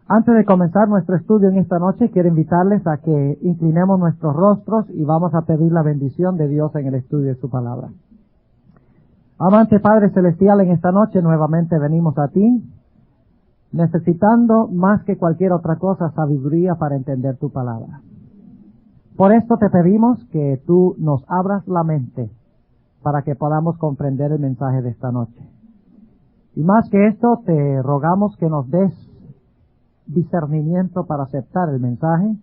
Antes de comenzar nuestro estudio en esta noche, quiero invitarles a que inclinemos nuestros rostros y vamos a pedir la bendición de Dios en el estudio de su palabra. Amante Padre Celestial, en esta noche nuevamente venimos a ti, necesitando más que cualquier otra cosa sabiduría para entender tu palabra. Por esto te pedimos que tú nos abras la mente para que podamos comprender el mensaje de esta noche. Y más que esto, te rogamos que nos des discernimiento para aceptar el mensaje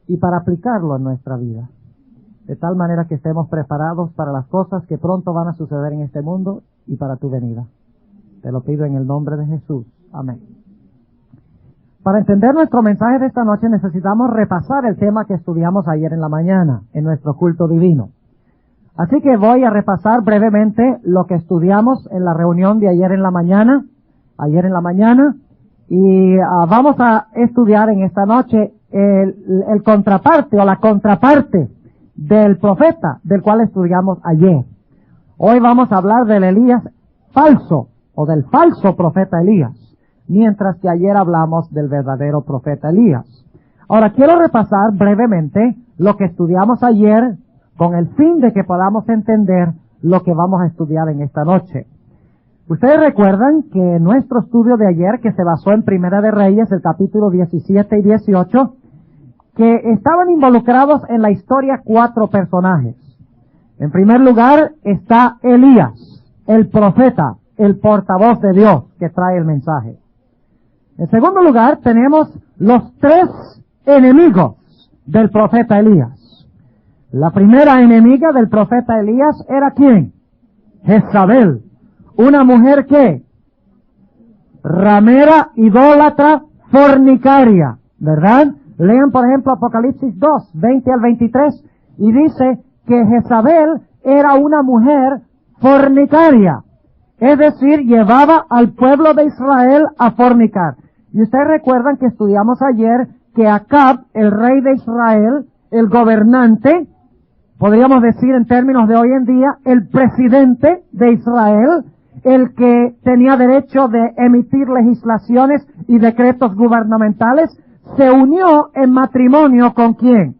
y para aplicarlo en nuestra vida, de tal manera que estemos preparados para las cosas que pronto van a suceder en este mundo y para tu venida. Te lo pido en el nombre de Jesús. Amén. Para entender nuestro mensaje de esta noche necesitamos repasar el tema que estudiamos ayer en la mañana, en nuestro culto divino. Así que voy a repasar brevemente lo que estudiamos en la reunión de ayer en la mañana, y vamos a estudiar en esta noche el contraparte o la contraparte del profeta del cual estudiamos ayer. Hoy vamos a hablar del Elías falso o del falso profeta Elías, mientras que ayer hablamos del verdadero profeta Elías. Ahora quiero repasar brevemente lo que estudiamos ayer con el fin de que podamos entender lo que vamos a estudiar en esta noche. Ustedes recuerdan que nuestro estudio de ayer, que se basó en Primera de Reyes, el capítulo 17 y 18, que estaban involucrados en la historia 4 personajes. En primer lugar está Elías, el profeta, el portavoz de Dios que trae el mensaje. En segundo lugar tenemos los 3 enemigos del profeta Elías. La primera enemiga del profeta Elías era ¿quién? Jezabel. Una mujer que ramera, idólatra, fornicaria, ¿verdad? Lean por ejemplo Apocalipsis 2, 20 al 23, y dice que Jezabel era una mujer fornicaria, es decir, llevaba al pueblo de Israel a fornicar. Y ustedes recuerdan que estudiamos ayer que Acab, el rey de Israel, el gobernante, podríamos decir en términos de hoy en día, el presidente de Israel, el que tenía derecho de emitir legislaciones y decretos gubernamentales, se unió en matrimonio ¿con quién?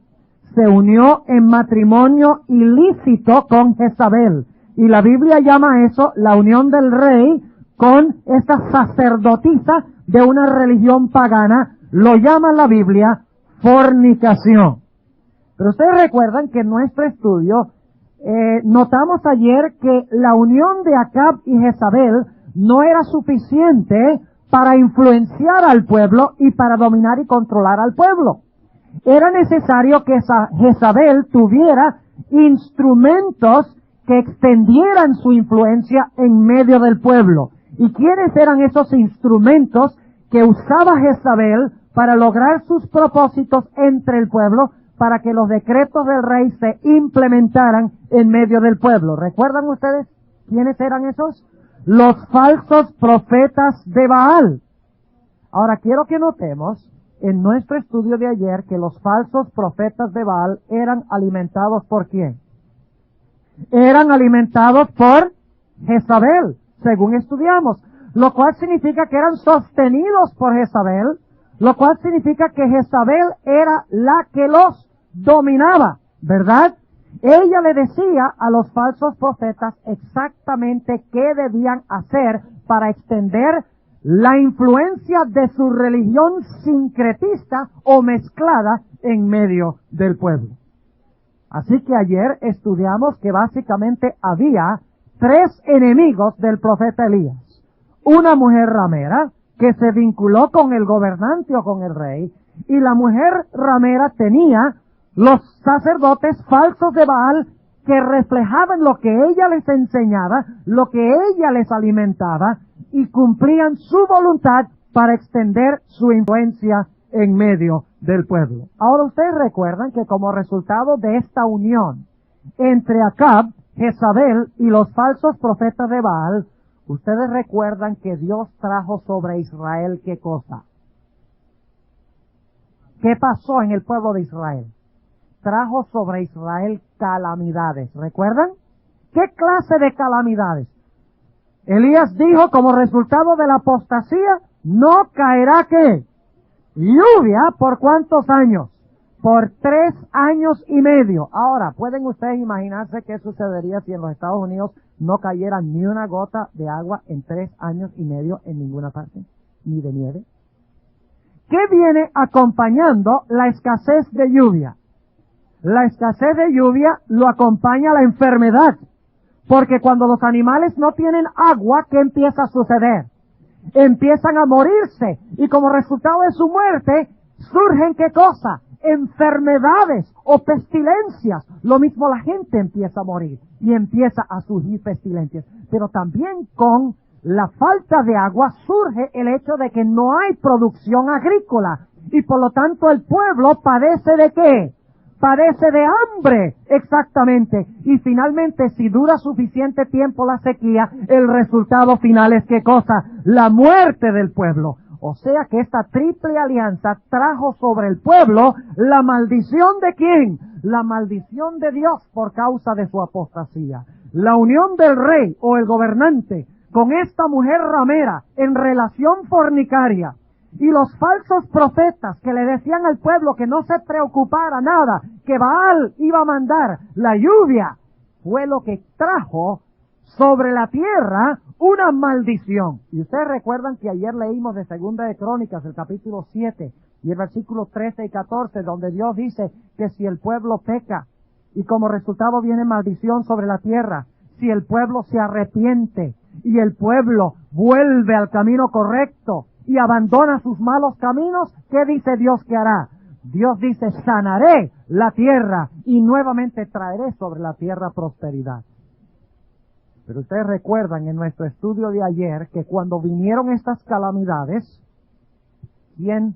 Se unió en matrimonio ilícito con Jezabel. Y la Biblia llama eso la unión del rey con esta sacerdotisa de una religión pagana. Lo llama la Biblia fornicación. Pero ustedes recuerdan que en nuestro estudio notamos ayer que la unión de Acab y Jezabel no era suficiente para influenciar al pueblo y para dominar y controlar al pueblo. Era necesario que Jezabel tuviera instrumentos que extendieran su influencia en medio del pueblo. ¿Y quiénes eran esos instrumentos que usaba Jezabel para lograr sus propósitos entre el pueblo, para que los decretos del rey se implementaran en medio del pueblo? ¿Recuerdan ustedes quiénes eran esos? Los falsos profetas de Baal. Ahora quiero que notemos en nuestro estudio de ayer que los falsos profetas de Baal eran alimentados ¿por quién? Eran alimentados por Jezabel, según estudiamos, lo cual significa que eran sostenidos por Jezabel, lo cual significa que Jezabel era la que los dominaba, ¿verdad? Ella le decía a los falsos profetas exactamente qué debían hacer para extender la influencia de su religión sincretista o mezclada en medio del pueblo. Así que ayer estudiamos que básicamente había 3 enemigos del profeta Elías. Una mujer ramera que se vinculó con el gobernante o con el rey, y la mujer ramera tenía los sacerdotes falsos de Baal que reflejaban lo que ella les enseñaba, lo que ella les alimentaba, y cumplían su voluntad para extender su influencia en medio del pueblo. Ahora ustedes recuerdan que como resultado de esta unión entre Acab, Jezabel y los falsos profetas de Baal, ustedes recuerdan que Dios trajo sobre Israel ¿qué cosa? ¿Qué pasó en el pueblo de Israel? Trajo sobre Israel calamidades. ¿Recuerdan? ¿Qué clase de calamidades? Elías dijo, como resultado de la apostasía, no caerá ¿qué? Lluvia, ¿por cuántos años? Por 3 años y medio. Ahora, ¿pueden ustedes imaginarse qué sucedería si en los Estados Unidos no cayera ni una gota de agua en 3 años y medio en ninguna parte? Ni de nieve. ¿Qué viene acompañando la escasez de lluvia? La escasez de lluvia lo acompaña la enfermedad. Porque cuando los animales no tienen agua, ¿qué empieza a suceder? Empiezan a morirse. Y como resultado de su muerte, surgen ¿qué cosa? Enfermedades o pestilencias. Lo mismo la gente empieza a morir y empieza a surgir pestilencias. Pero también con la falta de agua surge el hecho de que no hay producción agrícola y por lo tanto el pueblo padece ¿de qué? Padece de hambre, exactamente. Y finalmente, si dura suficiente tiempo la sequía, el resultado final es ¿qué cosa? La muerte del pueblo. O sea que esta triple alianza trajo sobre el pueblo la maldición ¿de quién? La maldición de Dios por causa de su apostasía. La unión del rey o el gobernante con esta mujer ramera en relación fornicaria y los falsos profetas que le decían al pueblo que no se preocupara nada, que Baal iba a mandar la lluvia, fue lo que trajo sobre la tierra una maldición. Y ustedes recuerdan que ayer leímos de Segunda de Crónicas, el capítulo 7, y el versículo 13 y 14, donde Dios dice que si el pueblo peca, y como resultado viene maldición sobre la tierra, si el pueblo se arrepiente, y el pueblo vuelve al camino correcto, y abandona sus malos caminos, ¿qué dice Dios que hará? Dios dice, sanaré la tierra, y nuevamente traeré sobre la tierra prosperidad. Pero ustedes recuerdan en nuestro estudio de ayer que cuando vinieron estas calamidades, ¿quién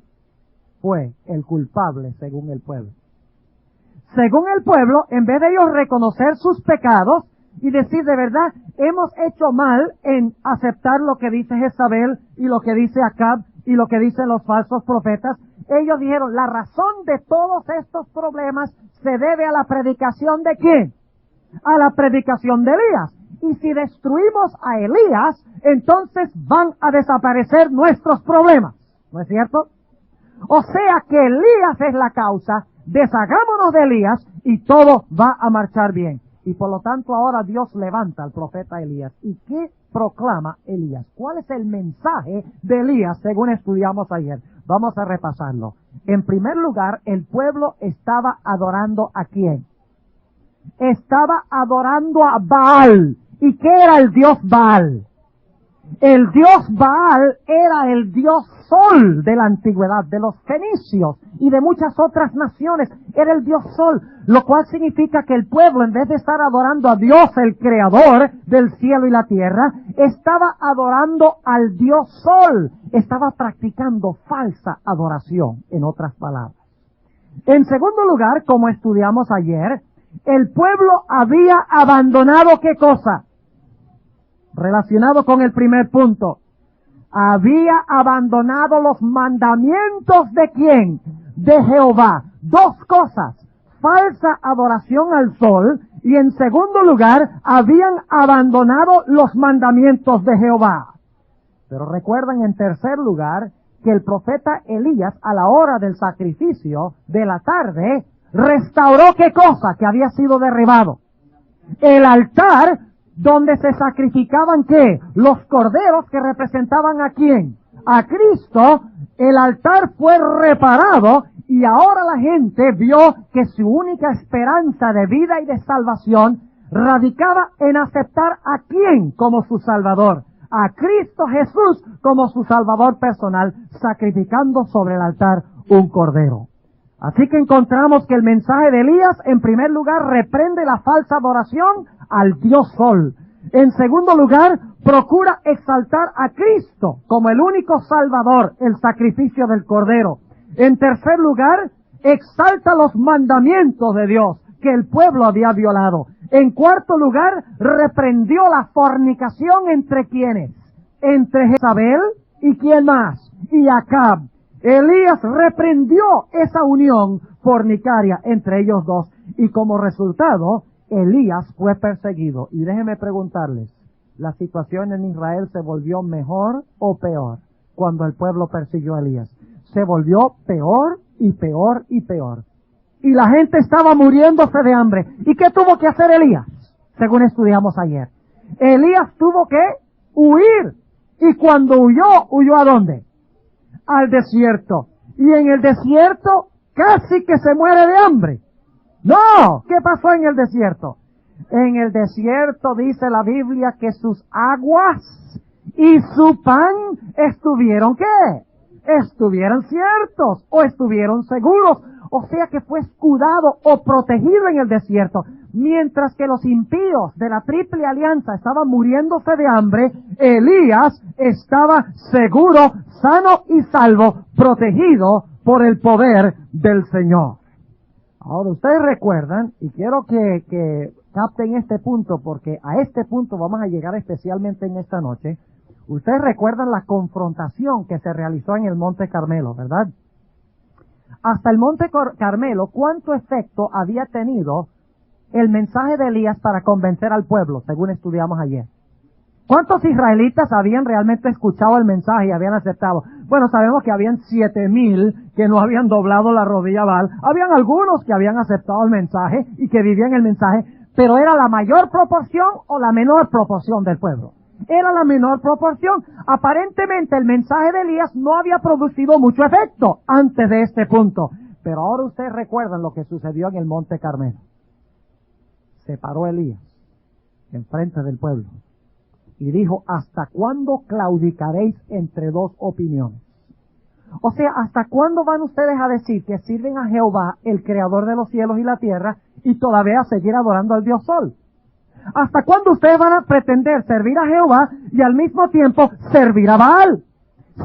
fue el culpable según el pueblo? Según el pueblo, en vez de ellos reconocer sus pecados y decir de verdad, hemos hecho mal en aceptar lo que dice Jezabel y lo que dice Acab y lo que dicen los falsos profetas, ellos dijeron, la razón de todos estos problemas se debe a la predicación ¿de quién? A la predicación de Elías. Y si destruimos a Elías, entonces van a desaparecer nuestros problemas. ¿No es cierto? O sea que Elías es la causa, deshagámonos de Elías y todo va a marchar bien. Y por lo tanto ahora Dios levanta al profeta Elías. ¿Y qué proclama Elías? ¿Cuál es el mensaje de Elías según estudiamos ayer? Vamos a repasarlo. En primer lugar, el pueblo estaba adorando ¿a quién? Estaba adorando a Baal. ¿Y qué era el dios Baal? El dios Baal era el dios sol de la antigüedad, de los fenicios y de muchas otras naciones. Era el dios sol, lo cual significa que el pueblo, en vez de estar adorando a Dios, el creador del cielo y la tierra, estaba adorando al dios sol. Estaba practicando falsa adoración, en otras palabras. En segundo lugar, como estudiamos ayer, el pueblo había abandonado ¿qué cosa? Relacionado con el primer punto. Había abandonado los mandamientos ¿de quién? De Jehová. Dos cosas. Falsa adoración al sol y en segundo lugar, habían abandonado los mandamientos de Jehová. Pero recuerdan en tercer lugar que el profeta Elías a la hora del sacrificio de la tarde restauró ¿qué cosa? Que había sido derribado. El altar donde se sacrificaban ¿qué? Los corderos que representaban ¿a quién? A Cristo. El altar fue reparado y ahora la gente vio que su única esperanza de vida y de salvación radicaba en aceptar ¿a quién como su Salvador? A Cristo Jesús como su Salvador personal, sacrificando sobre el altar un cordero. Así que encontramos que el mensaje de Elías, en primer lugar, reprende la falsa adoración al Dios Sol. En segundo lugar, procura exaltar a Cristo como el único Salvador, el sacrificio del Cordero. En tercer lugar, exalta los mandamientos de Dios que el pueblo había violado. En cuarto lugar, reprendió la fornicación entre ¿quiénes? Entre Jezabel y ¿quién más? Y Acab. Elías reprendió esa unión fornicaria entre ellos dos y como resultado, Elías fue perseguido. Y déjenme preguntarles, ¿la situación en Israel se volvió mejor o peor cuando el pueblo persiguió a Elías? se volvió peor y peor y peor. Y la gente estaba muriéndose de hambre. ¿Y qué tuvo que hacer Elías? Según estudiamos ayer. Elías tuvo que huir. Y cuando huyó ¿a dónde? Al desierto. Y en el desierto casi que se muere de hambre. No, ¿qué pasó en el desierto? En el desierto dice la Biblia que sus aguas y su pan estuvieron ¿qué? Estuvieron ciertos o estuvieron seguros. O sea que fue escudado o protegido en el desierto. Mientras que los impíos de la Triple Alianza estaban muriéndose de hambre, Elías estaba seguro, sano y salvo, protegido por el poder del Señor. Ahora ustedes recuerdan, y quiero que capten este punto, porque a este punto vamos a llegar especialmente en esta noche. Ustedes recuerdan la confrontación que se realizó en el Monte Carmelo, ¿verdad? Hasta el Monte Carmelo, ¿cuánto efecto había tenido el mensaje de Elías para convencer al pueblo, según estudiamos ayer? ¿Cuántos israelitas habían realmente escuchado el mensaje y habían aceptado? Bueno, sabemos que habían 7,000 que no habían doblado la rodilla a Baal. Habían algunos que habían aceptado el mensaje y que vivían el mensaje, pero ¿era la mayor proporción o la menor proporción del pueblo? Era la menor proporción. Aparentemente el mensaje de Elías no había producido mucho efecto antes de este punto. Pero ahora ustedes recuerdan lo que sucedió en el Monte Carmelo. Se paró Elías enfrente del pueblo y dijo: ¿hasta cuándo claudicaréis entre dos opiniones? O sea, ¿hasta cuándo van ustedes a decir que sirven a Jehová, el creador de los cielos y la tierra, y todavía seguir adorando al Dios Sol? ¿Hasta cuándo ustedes van a pretender servir a Jehová y al mismo tiempo servir a Baal?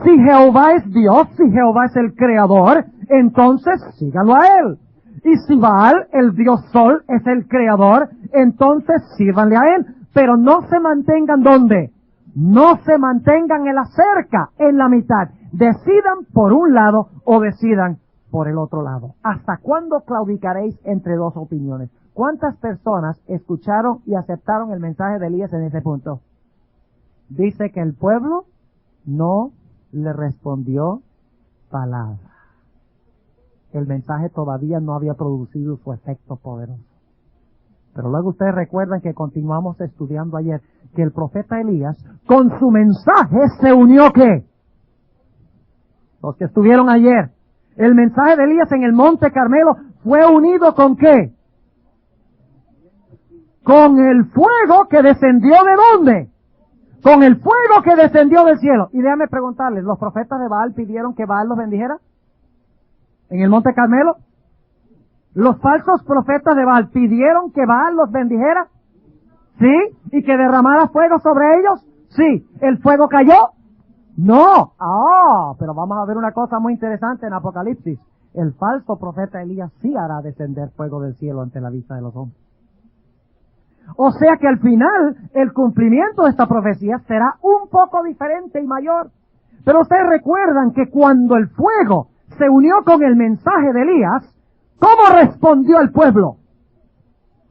Si Jehová es Dios, si Jehová es el creador, entonces síganlo a él. Y si Baal, el Dios Sol, es el creador, entonces sírvanle a él. Pero no se mantengan ¿dónde? No se mantengan en la cerca, en la mitad. Decidan por un lado o decidan por el otro lado. ¿Hasta cuándo claudicaréis entre dos opiniones? ¿Cuántas personas escucharon y aceptaron el mensaje de Elías en ese punto? Dice que el pueblo no le respondió palabra. El mensaje todavía no había producido su efecto poderoso. Pero luego ustedes recuerdan que continuamos estudiando ayer que el profeta Elías con su mensaje se unió ¿qué? Los que estuvieron ayer. El mensaje de Elías en el Monte Carmelo fue unido ¿con qué? Con el fuego que descendió ¿de dónde? Con el fuego que descendió del cielo. Y déjame preguntarles, ¿los profetas de Baal pidieron que Baal los bendijera? ¿En el Monte Carmelo? ¿Los falsos profetas de Baal pidieron que Baal los bendijera? ¿Sí? ¿Y que derramara fuego sobre ellos? Sí. ¿El fuego cayó? No. Pero vamos a ver una cosa muy interesante en Apocalipsis. El falso profeta Elías sí hará descender fuego del cielo ante la vista de los hombres. O sea que al final el cumplimiento de esta profecía será un poco diferente y mayor. Pero ustedes recuerdan que cuando el fuego se unió con el mensaje de Elías, ¿cómo respondió el pueblo?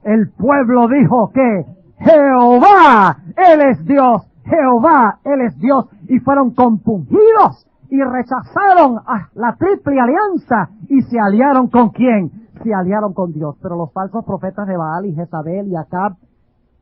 El pueblo dijo que Jehová, Él es Dios, Jehová, Él es Dios, y fueron compungidos y rechazaron a la Triple Alianza y se aliaron ¿con quién? Se aliaron con Dios. Pero los falsos profetas de Baal y Jezabel y Acab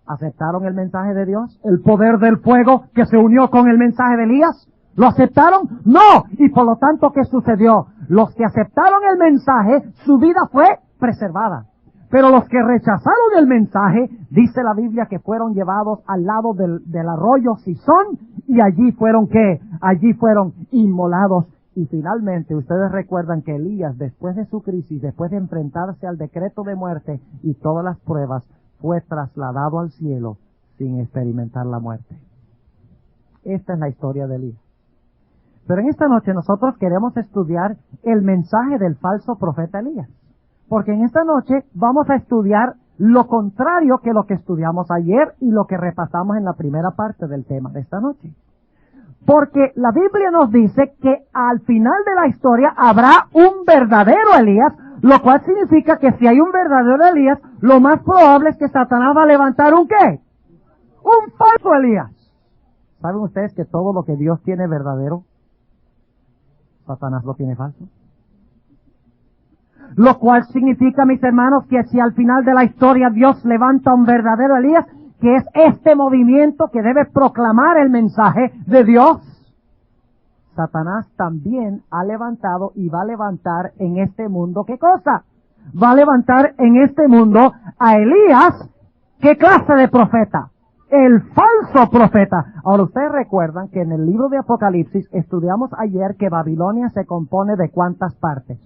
¿aceptaron el mensaje de Dios? ¿El poder del fuego que se unió con el mensaje de Elías? ¿Lo aceptaron? No. Y por lo tanto, ¿qué sucedió? Los que aceptaron el mensaje, su vida fue preservada. Pero los que rechazaron el mensaje, dice la Biblia que fueron llevados al lado del arroyo Sison, y allí fueron ¿qué? Allí fueron inmolados. Y finalmente, ustedes recuerdan que Elías, después de su crisis, después de enfrentarse al decreto de muerte y todas las pruebas, fue trasladado al cielo sin experimentar la muerte. Esta es la historia de Elías. Pero en esta noche nosotros queremos estudiar el mensaje del falso profeta Elías. Porque en esta noche vamos a estudiar lo contrario que lo que estudiamos ayer y lo que repasamos en la primera parte del tema de esta noche. Porque la Biblia nos dice que al final de la historia habrá un verdadero Elías, lo cual significa que si hay un verdadero Elías, lo más probable es que Satanás va a levantar ¿un qué? Un falso Elías. ¿Saben ustedes que todo lo que Dios tiene verdadero Satanás lo tiene falso. Lo cual significa, mis hermanos, que si al final de la historia Dios levanta un verdadero Elías, que es este movimiento que debe proclamar el mensaje de Dios, Satanás también ha levantado y va a levantar en este mundo, ¿qué cosa? Va a levantar en este mundo a Elías, ¿qué clase de profeta? El falso profeta. Ahora, ustedes recuerdan que en el libro de Apocalipsis estudiamos ayer que Babilonia se compone de ¿cuántas partes?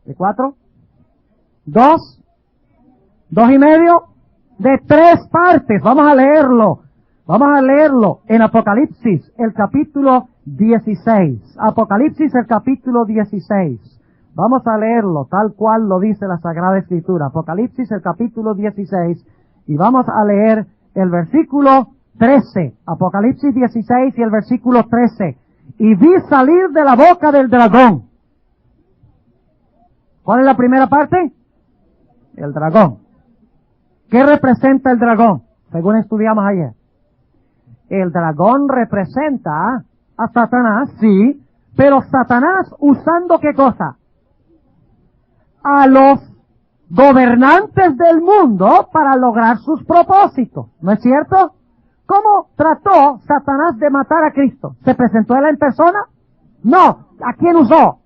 ¿De 4? ¿2? ¿2 y medio? De 3 partes. Vamos a leerlo. Vamos a leerlo en Apocalipsis, el capítulo 16. Apocalipsis, el capítulo 16. Vamos a leerlo tal cual lo dice la Sagrada Escritura. Apocalipsis, el capítulo 16. Y vamos a leer el versículo 13. Apocalipsis 16 y el versículo 13. Y vi salir de la boca del dragón. ¿Cuál es la primera parte? El dragón. ¿Qué representa el dragón? Según estudiamos ayer. El dragón representa a Satanás, sí, pero Satanás usando ¿qué cosa? A los gobernantes del mundo para lograr sus propósitos. ¿No es cierto? ¿Cómo trató Satanás de matar a Cristo? ¿Se presentó él en persona? No. ¿A quién usó?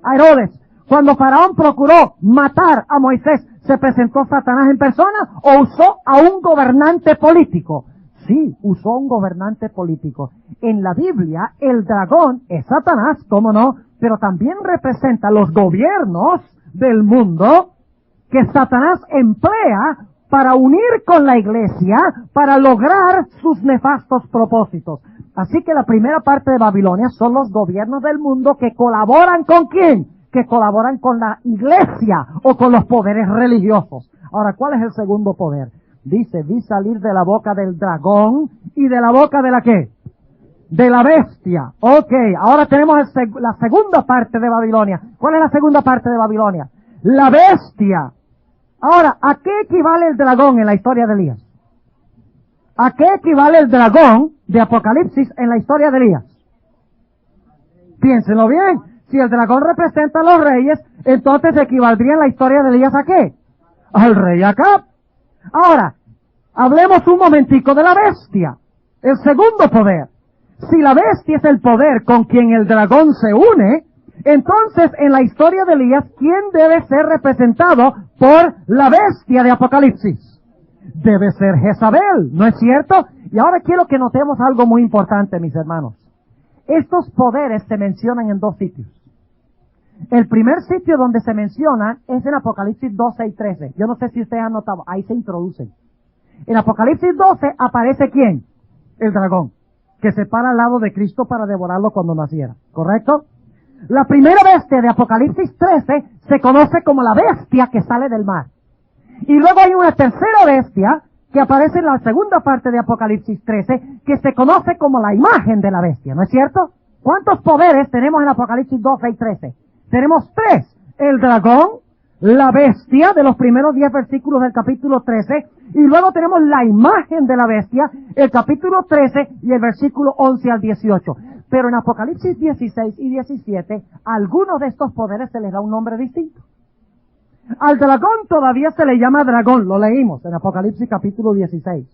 A Herodes. Cuando Faraón procuró matar a Moisés, ¿se presentó Satanás en persona o usó a un gobernante político? Sí, usó a un gobernante político. En la Biblia, el dragón es Satanás, ¿cómo no? Pero también representa los gobiernos del mundo que Satanás emplea para unir con la iglesia, para lograr sus nefastos propósitos. Así que la primera parte de Babilonia son los gobiernos del mundo que colaboran ¿con quién? Que colaboran con la iglesia o con los poderes religiosos. Ahora, ¿cuál es el segundo poder? Dice, vi salir de la boca del dragón y de la boca de la ¿qué? De la bestia. Ok, ahora tenemos la segunda parte de Babilonia. ¿Cuál es la segunda parte de Babilonia? La bestia. Ahora, ¿a qué equivale el dragón en la historia de Elías? ¿A qué equivale el dragón de Apocalipsis en la historia de Elías? Piénsenlo bien. Si el dragón representa a los reyes, entonces equivaldría en la historia de Elías ¿a qué? Al rey Acab. Ahora, hablemos un momentico de la bestia. El segundo poder. Si la bestia es el poder con quien el dragón se une, entonces en la historia de Elías, ¿quién debe ser representado por la bestia de Apocalipsis? Debe ser Jezabel, ¿no es cierto? Y ahora quiero que notemos algo muy importante, mis hermanos. Estos poderes se mencionan en 2 sitios. El primer sitio donde se menciona es en Apocalipsis 12 y 13. Yo no sé si ustedes han notado, ahí se introducen. En Apocalipsis 12 aparece ¿quién? El dragón, que se para al lado de Cristo para devorarlo cuando naciera. ¿Correcto? La primera bestia de Apocalipsis 13 se conoce como la bestia que sale del mar. Y luego hay una tercera bestia que aparece en la segunda parte de Apocalipsis 13 que se conoce como la imagen de la bestia. ¿No es cierto? ¿Cuántos poderes tenemos en Apocalipsis 12 y 13? Tenemos 3. El dragón, la bestia de los primeros 10 versículos del capítulo 13, y luego tenemos la imagen de la bestia, el capítulo 13 y el versículo 11 al 18. Pero en Apocalipsis 16 y 17, a algunos de estos poderes se les da un nombre distinto. Al dragón todavía se le llama dragón, lo leímos en Apocalipsis capítulo 16.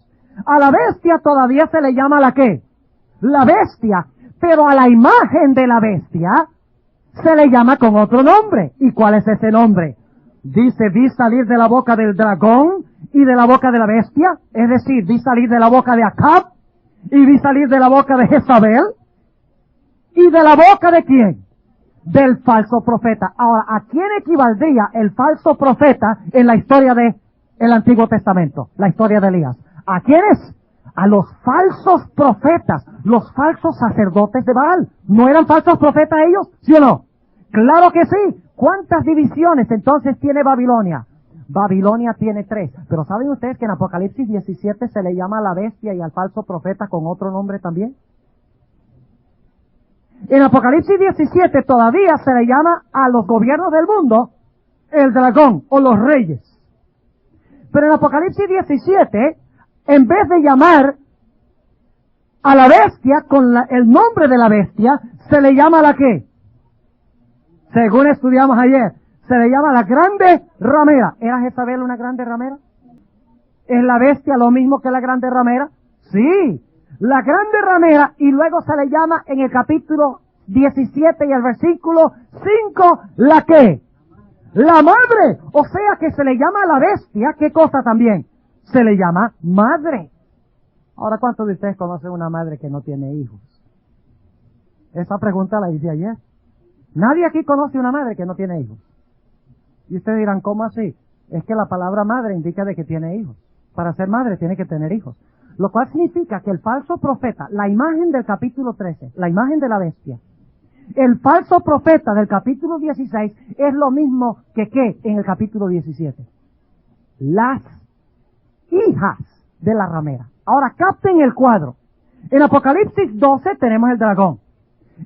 A la bestia todavía se le llama ¿la qué? La bestia. Pero a la imagen de la bestia se le llama con otro nombre. ¿Y cuál es ese nombre? Dice, vi salir de la boca del dragón y de la boca de la bestia. Es decir, vi salir de la boca de Acab y vi salir de la boca de Jezabel. ¿Y de la boca de quién? Del falso profeta. Ahora, ¿a quién equivaldría el falso profeta en la historia del Antiguo Testamento? La historia de Elías. ¿A quiénes? A los falsos profetas, los falsos sacerdotes de Baal. ¿No eran falsos profetas ellos? ¿Sí o no? Claro que sí. ¿Cuántas divisiones entonces tiene Babilonia? Babilonia tiene 3. Pero ¿saben ustedes que en Apocalipsis 17 se le llama a la bestia y al falso profeta con otro nombre también? En Apocalipsis 17 todavía se le llama a los gobiernos del mundo el dragón o los reyes. Pero en Apocalipsis 17, en vez de llamar A la bestia, con el nombre de la bestia, se le llama la ¿qué? Según estudiamos ayer, se le llama la grande ramera. ¿Era Jezabel una grande ramera? ¿Es la bestia lo mismo que la grande ramera? Sí, la grande ramera, y luego se le llama en el capítulo 17 y el versículo 5, ¿la qué? La madre. O sea que se le llama a la bestia, ¿qué cosa también? Se le llama madre. Ahora, ¿cuántos de ustedes conocen una madre que no tiene hijos? Esa pregunta la hice ayer. Nadie aquí conoce una madre que no tiene hijos. Y ustedes dirán, ¿cómo así? Es que la palabra madre indica de que tiene hijos. Para ser madre tiene que tener hijos. Lo cual significa que el falso profeta, la imagen del capítulo 13, la imagen de la bestia, el falso profeta del capítulo 16 es lo mismo que ¿qué? En el capítulo 17. Las hijas de la ramera. Ahora capten el cuadro. En Apocalipsis 12 tenemos el dragón.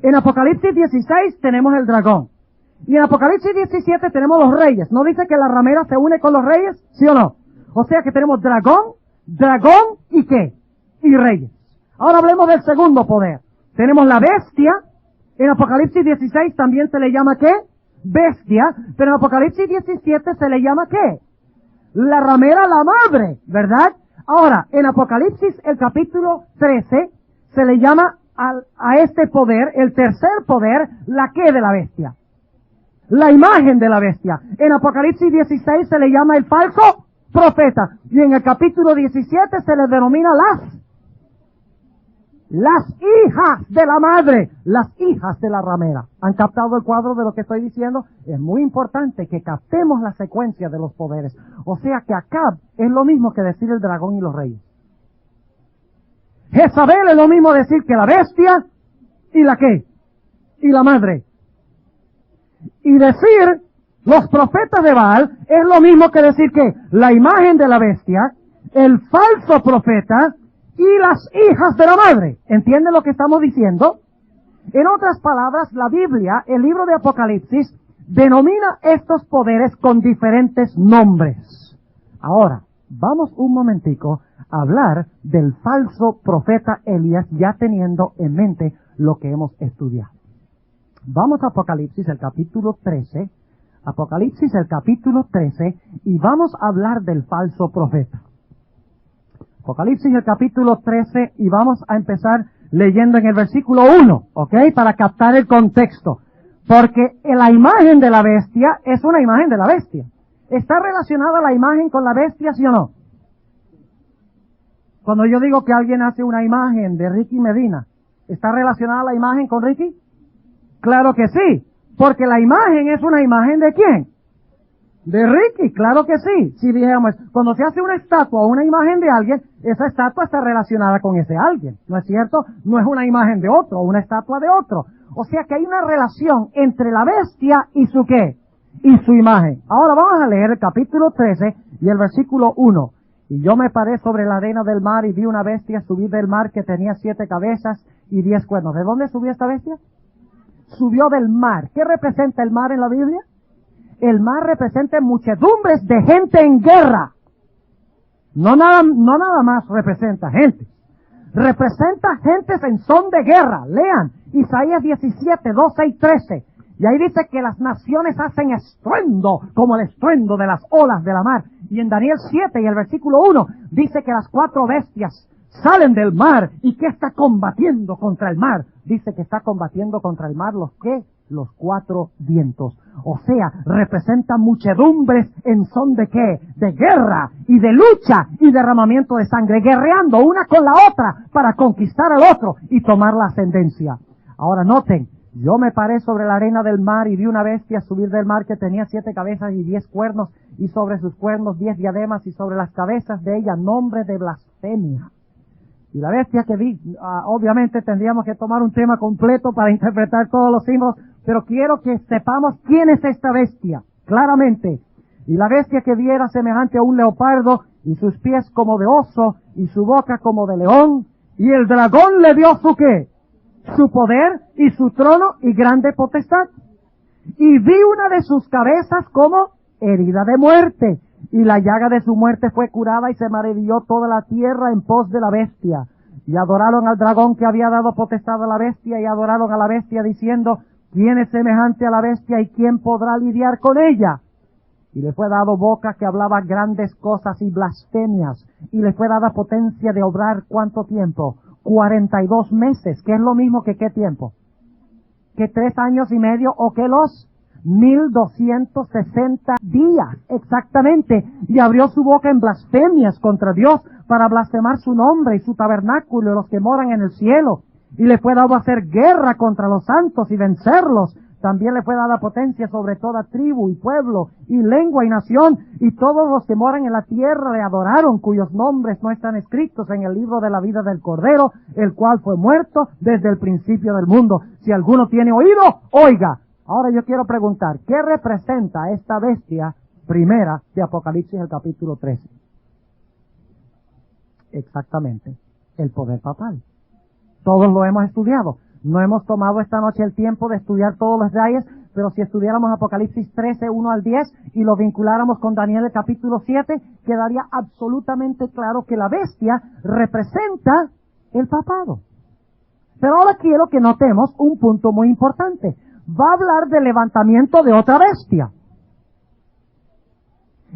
En Apocalipsis 16 tenemos el dragón. Y en Apocalipsis 17 tenemos los reyes. ¿No dice que la ramera se une con los reyes? ¿Sí o no? O sea que tenemos dragón y ¿qué? Y reyes. Ahora hablemos del segundo poder. Tenemos la bestia. En Apocalipsis 16 también se le llama ¿qué? Bestia. Pero en Apocalipsis 17 se le llama ¿qué? La ramera, la madre, ¿verdad? Ahora, en Apocalipsis el capítulo 13 se le llama a este poder, el tercer poder, la ¿qué de la bestia? La imagen de la bestia. En Apocalipsis 16 se le llama el falso profeta. Y en el capítulo 17 se le denomina las hijas de la madre, las hijas de la ramera. ¿Han captado el cuadro de lo que estoy diciendo? Es muy importante que captemos la secuencia de los poderes. O sea que Acab es lo mismo que decir el dragón y los reyes. Jezabel es lo mismo decir que la bestia y la ¿qué? Y la madre. Y decir los profetas de Baal es lo mismo que decir que la imagen de la bestia, el falso profeta y las hijas de la madre. ¿Entienden lo que estamos diciendo? En otras palabras, la Biblia, el libro de Apocalipsis, denomina estos poderes con diferentes nombres. Ahora, vamos un momentico a hablar del falso profeta Elías, ya teniendo en mente lo que hemos estudiado. Vamos a Apocalipsis, el capítulo 13, Apocalipsis, el capítulo 13, y vamos a hablar del falso profeta. Apocalipsis, el capítulo 13, y vamos a empezar leyendo en el versículo 1, ¿ok? Para captar el contexto. Porque la imagen de la bestia es una imagen de la bestia. ¿Está relacionada la imagen con la bestia, sí o no? Cuando yo digo que alguien hace una imagen de Ricky Medina, ¿está relacionada la imagen con Ricky? Claro que sí, porque la imagen es una imagen ¿de quién? De Ricky, claro que sí. Si dijéramos, cuando se hace una estatua o una imagen de alguien, esa estatua está relacionada con ese alguien, ¿no es cierto? No es una imagen de otro, o una estatua de otro. O sea que hay una relación entre la bestia y su ¿qué? Y su imagen. Ahora vamos a leer el capítulo 13 y el versículo 1. Y yo me paré sobre la arena del mar y vi una bestia subir del mar que tenía 7 cabezas y 10 cuernos. ¿De dónde subió esta bestia? Subió del mar. ¿Qué representa el mar en la Biblia? El mar representa muchedumbres de gente en guerra. No nada más representa gente. Representa gentes en son de guerra. Lean Isaías 17, 12 y 13. Y ahí dice que las naciones hacen estruendo como el estruendo de las olas de la mar. Y en Daniel 7 y el versículo 1 dice que las 4 bestias salen del mar. ¿Y qué está combatiendo contra el mar? Dice que está combatiendo contra el mar los ¿qué? Los 4 vientos. O sea, representan muchedumbres en son de ¿qué? De guerra y de lucha y derramamiento de sangre, guerreando una con la otra para conquistar al otro y tomar la ascendencia. Ahora noten, yo me paré sobre la arena del mar y vi una bestia subir del mar que tenía 7 cabezas y 10 cuernos, y sobre sus cuernos 10 diademas, y sobre las cabezas de ella nombre de blasfemia. Y la bestia que vi, obviamente tendríamos que tomar un tema completo para interpretar todos los símbolos, pero quiero que sepamos quién es esta bestia, claramente. Y la bestia que vi era semejante a un leopardo, y sus pies como de oso, y su boca como de león, y el dragón le dio su ¿qué? Su poder, y su trono, y grande potestad. Y vi una de sus cabezas como herida de muerte, y la llaga de su muerte fue curada, y se maravilló toda la tierra en pos de la bestia. y adoraron al dragón que había dado potestad a la bestia, y adoraron a la bestia diciendo, ¿quién es semejante a la bestia y quién podrá lidiar con ella? Y le fue dado boca que hablaba grandes cosas y blasfemias, y le fue dada potencia de obrar ¿cuánto tiempo? 42 meses, que es lo mismo que ¿qué tiempo? Que 3 años y medio, o que los 1260 días, exactamente, y abrió su boca en blasfemias contra Dios, para blasfemar su nombre y su tabernáculo y los que moran en el cielo, y le fue dado hacer guerra contra los santos y vencerlos. También le fue dada potencia sobre toda tribu y pueblo y lengua y nación, y todos los que moran en la tierra le adoraron, cuyos nombres no están escritos en el libro de la vida del Cordero, el cual fue muerto desde el principio del mundo. Si alguno tiene oído, oiga. Ahora yo quiero preguntar, ¿qué representa esta bestia primera de Apocalipsis, el capítulo 13? Exactamente, el poder papal. Todos lo hemos estudiado. No hemos tomado esta noche el tiempo de estudiar todos los detalles, pero si estudiáramos Apocalipsis 13, 1 al 10, y lo vinculáramos con Daniel el capítulo 7, quedaría absolutamente claro que la bestia representa el papado. Pero ahora quiero que notemos un punto muy importante. Va a hablar del levantamiento de otra bestia.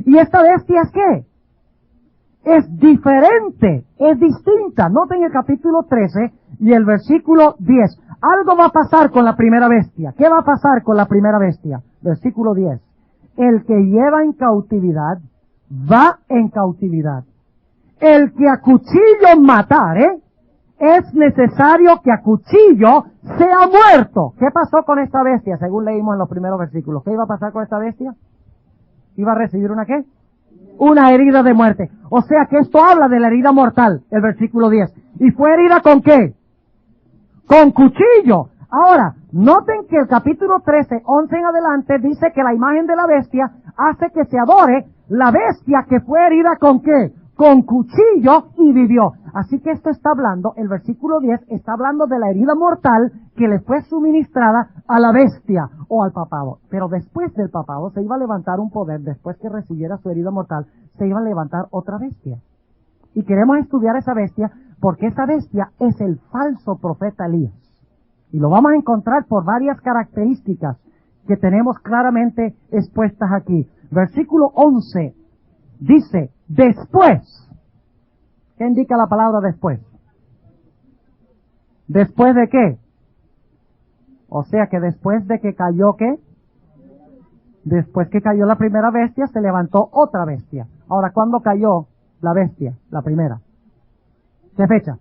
¿Y esta bestia es qué? Es diferente, es distinta. Noten el capítulo 13 y el versículo 10. Algo va a pasar con la primera bestia. ¿Qué va a pasar con la primera bestia? Versículo 10. El que lleva en cautividad, va en cautividad. El que a cuchillo matare, es necesario que a cuchillo sea muerto. ¿Qué pasó con esta bestia? Según leímos en los primeros versículos. ¿Qué iba a pasar con esta bestia? ¿Iba a recibir una qué? Una herida de muerte. O sea que esto habla de la herida mortal, el versículo 10. ¿Y fue herida con qué? Con cuchillo. Ahora, noten que el capítulo 13, 11 en adelante, dice que la imagen de la bestia hace que se adore la bestia que fue herida con qué? Con cuchillo y vivió. Así que esto está hablando, el versículo 10 está hablando de la herida mortal que le fue suministrada a la bestia o al papado. Pero después del papado se iba a levantar un poder, después que recibiera su herida mortal, se iba a levantar otra bestia. Y queremos estudiar esa bestia porque esa bestia es el falso profeta Elías. Y lo vamos a encontrar por varias características que tenemos claramente expuestas aquí. Versículo 11 dice, después. ¿Qué indica la palabra después? ¿Después de qué? O sea que después de que cayó ¿qué? Después que cayó la primera bestia, se levantó otra bestia. Ahora, ¿cuándo cayó la bestia, la primera? ¿Qué fecha?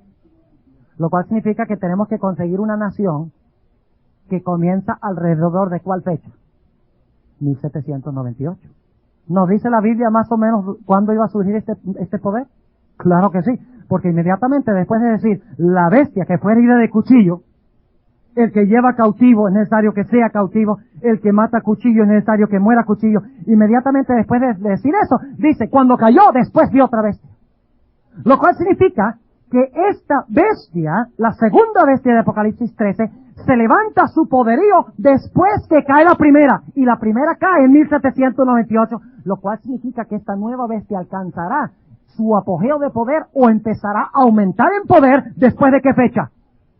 Lo cual significa que tenemos que conseguir una nación que comienza alrededor de ¿cuál fecha? 1798. ¿Nos dice la Biblia más o menos cuándo iba a surgir este poder? Claro que sí, porque inmediatamente después de decir la bestia que fue herida de cuchillo, el que lleva cautivo es necesario que sea cautivo, el que mata cuchillo es necesario que muera cuchillo, inmediatamente después de decir eso, dice, cuando cayó, después vio otra bestia. Lo cual significa que esta bestia, la segunda bestia de Apocalipsis 13, se levanta su poderío después que cae la primera, y la primera cae en 1798, lo cual significa que esta nueva bestia alcanzará su apogeo de poder o empezará a aumentar en poder después de qué fecha?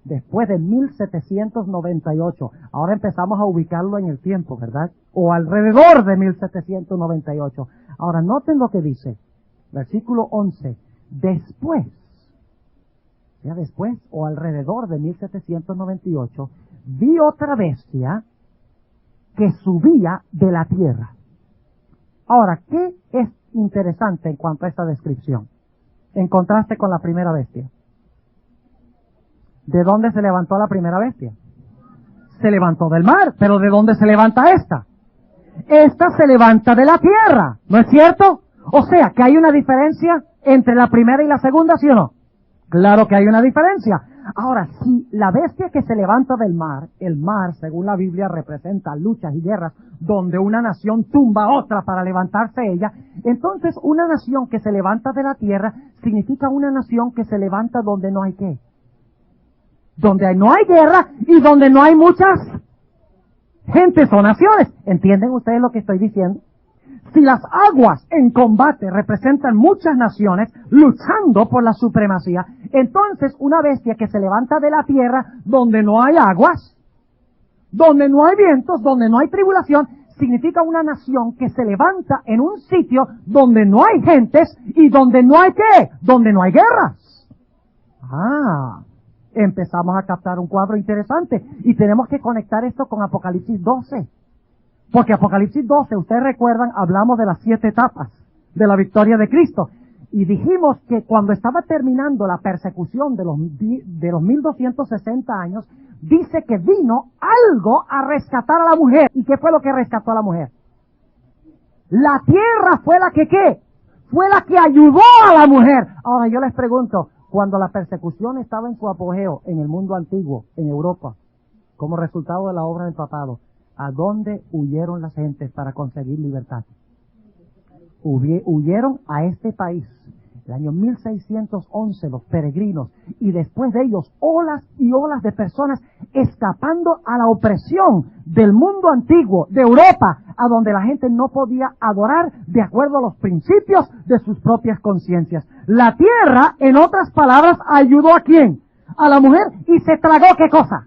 Después de 1798. Ahora empezamos a ubicarlo en el tiempo, ¿verdad? O alrededor de 1798. Ahora noten lo que dice, versículo 11, después, ya después o alrededor de 1798, vi otra bestia que subía de la tierra. Ahora, ¿qué es interesante en cuanto a esta descripción? En contraste con la primera bestia. ¿De dónde se levantó la primera bestia? Se levantó del mar, pero ¿de dónde se levanta esta? Esta se levanta de la tierra, ¿no es cierto? O sea, que hay una diferencia entre la primera y la segunda, ¿sí o no? Claro que hay una diferencia. Ahora, si la bestia que se levanta del mar, el mar, según la Biblia, representa luchas y guerras, donde una nación tumba a otra para levantarse ella, entonces una nación que se levanta de la tierra significa una nación que se levanta donde no hay qué. Donde no hay guerra y donde no hay muchas gentes o naciones. ¿Entienden ustedes lo que estoy diciendo? Si las aguas en combate representan muchas naciones luchando por la supremacía, Entonces, una bestia que se levanta de la tierra donde no hay aguas, donde no hay vientos, donde no hay tribulación, significa una nación que se levanta en un sitio donde no hay gentes y donde no hay ¿qué? Donde no hay guerras. Empezamos a captar un cuadro interesante y tenemos que conectar esto con Apocalipsis 12. Porque Apocalipsis 12, ustedes recuerdan, hablamos de las 7 etapas de la victoria de Cristo. Y dijimos que cuando estaba terminando la persecución de los 1260 años, dice que vino algo a rescatar a la mujer. ¿Y qué fue lo que rescató a la mujer? La tierra fue la que ¿qué? Fue la que ayudó a la mujer. Ahora yo les pregunto, cuando la persecución estaba en su apogeo en el mundo antiguo, en Europa, como resultado de la obra del papado, ¿a dónde huyeron las gentes para conseguir libertad? Huyeron a este país. El año 1611 los peregrinos, y después de ellos olas y olas de personas escapando a la opresión del mundo antiguo, de Europa, a donde la gente no podía adorar de acuerdo a los principios de sus propias conciencias. La tierra, en otras palabras, ayudó ¿a quién? A la mujer, y se tragó ¿qué cosa?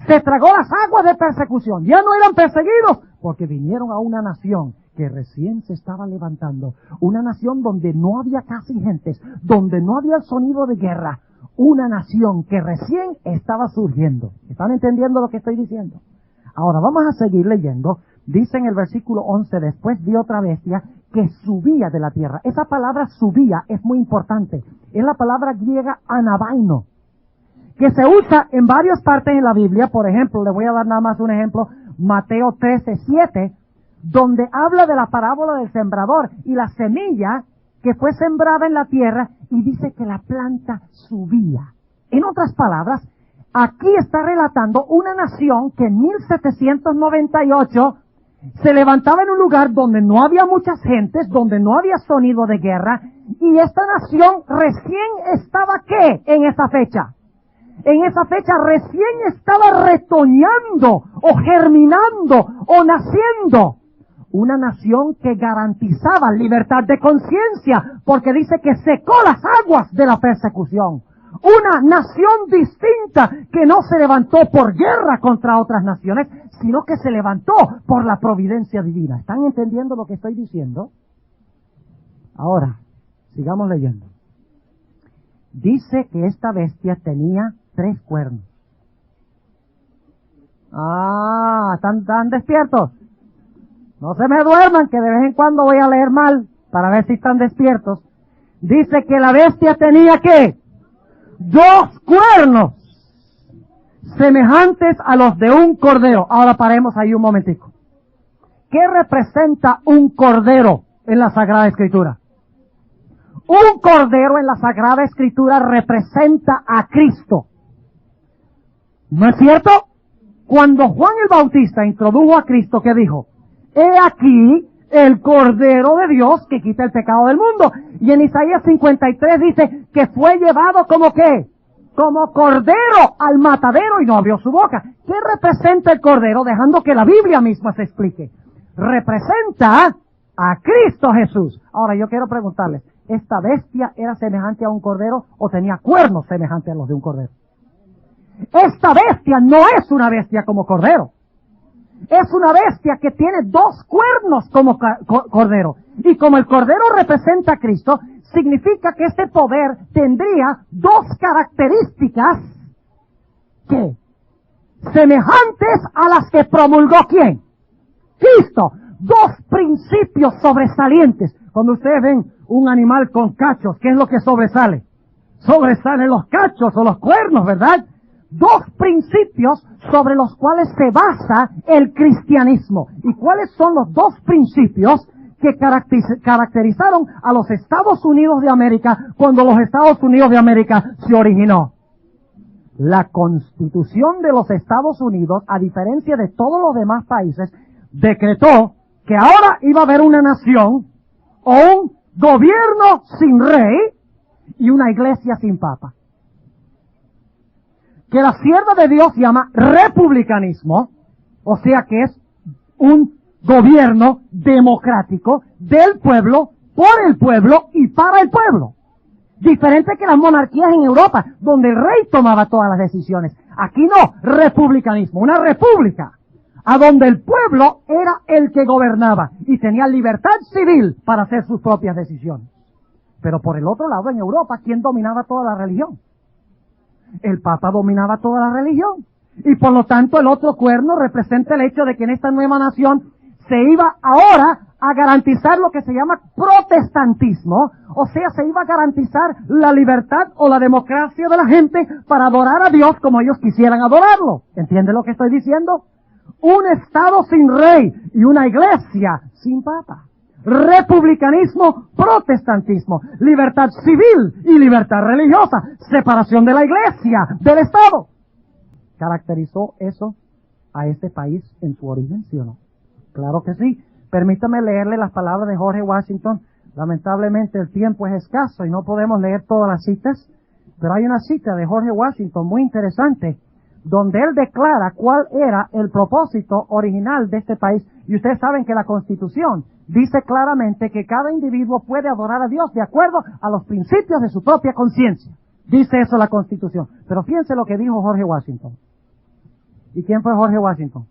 Se tragó las aguas de persecución. Ya no eran perseguidos, porque vinieron a una nación que recién se estaba levantando, una nación donde no había casi gentes, donde no había el sonido de guerra, una nación que recién estaba surgiendo. ¿Están entendiendo lo que estoy diciendo? Ahora vamos a seguir leyendo. Dice en el versículo 11, después vi otra bestia que subía de la tierra. Esa palabra subía es muy importante. Es la palabra griega anabaino, que se usa en varias partes en la Biblia. Por ejemplo, le voy a dar nada más un ejemplo, Mateo 13:7, donde habla de la parábola del sembrador y la semilla que fue sembrada en la tierra, y dice que la planta subía. En otras palabras, aquí está relatando una nación que en 1798 se levantaba en un lugar donde no había muchas gentes, donde no había sonido de guerra, y esta nación recién estaba ¿qué? En esa fecha. En esa fecha recién estaba retoñando, o germinando, o naciendo. Una nación que garantizaba libertad de conciencia, porque dice que secó las aguas de la persecución. Una nación distinta que no se levantó por guerra contra otras naciones, sino que se levantó por la providencia divina. ¿Están entendiendo lo que estoy diciendo? Ahora, sigamos leyendo. Dice que esta bestia tenía 3 cuernos. ¿Están despiertos? No se me duerman, que de vez en cuando voy a leer mal para ver si están despiertos. Dice que la bestia tenía ¿qué? 2 cuernos semejantes a los de un cordero. Ahora paremos ahí un momentico. ¿Qué representa un cordero en la Sagrada Escritura? Un cordero en la Sagrada Escritura representa a Cristo. ¿No es cierto? Cuando Juan el Bautista introdujo a Cristo, ¿qué dijo? He aquí el Cordero de Dios que quita el pecado del mundo. Y en Isaías 53 dice que fue llevado como ¿qué? Como cordero al matadero y no abrió su boca. ¿Qué representa el cordero? Dejando que la Biblia misma se explique. Representa a Cristo Jesús. Ahora yo quiero preguntarles, ¿esta bestia era semejante a un cordero o tenía cuernos semejantes a los de un cordero? Esta bestia no es una bestia como cordero. Es una bestia que tiene 2 cuernos como cordero. Y como el cordero representa a Cristo, significa que este poder tendría 2 características que semejantes a las que promulgó ¿quién? Cristo. 2 principios sobresalientes. Cuando ustedes ven un animal con cachos, ¿qué es lo que sobresale? Sobresalen los cachos o los cuernos, ¿verdad? 2 principios sobre los cuales se basa el cristianismo. ¿Y cuáles son los 2 principios que caracterizaron a los Estados Unidos de América cuando los Estados Unidos de América se originó? La Constitución de los Estados Unidos, a diferencia de todos los demás países, decretó que ahora iba a haber una nación o un gobierno sin rey y una iglesia sin papa. Que la sierva de Dios llama republicanismo, o sea que es un gobierno democrático del pueblo, por el pueblo y para el pueblo. Diferente que las monarquías en Europa, donde el rey tomaba todas las decisiones. Aquí no, republicanismo, una república, a donde el pueblo era el que gobernaba y tenía libertad civil para hacer sus propias decisiones. Pero por el otro lado, en Europa, ¿quién dominaba toda la religión? El Papa dominaba toda la religión. Y por lo tanto, el otro cuerno representa el hecho de que en esta nueva nación se iba ahora a garantizar lo que se llama protestantismo, o sea, se iba a garantizar la libertad o la democracia de la gente para adorar a Dios como ellos quisieran adorarlo. ¿Entiende lo que estoy diciendo? Un Estado sin rey y una iglesia sin papa. Republicanismo, protestantismo, libertad civil y libertad religiosa, separación de la iglesia del Estado. ¿Caracterizó eso a este país en su origen, sí o no? Claro que sí. Permítame leerle las palabras de George Washington. Lamentablemente el tiempo es escaso y no podemos leer todas las citas, pero hay una cita de George Washington muy interesante, donde él declara cuál era el propósito original de este país. Y ustedes saben que la Constitución dice claramente que cada individuo puede adorar a Dios de acuerdo a los principios de su propia conciencia. Dice eso la Constitución. Pero fíjense lo que dijo George Washington. ¿Y quién fue George Washington?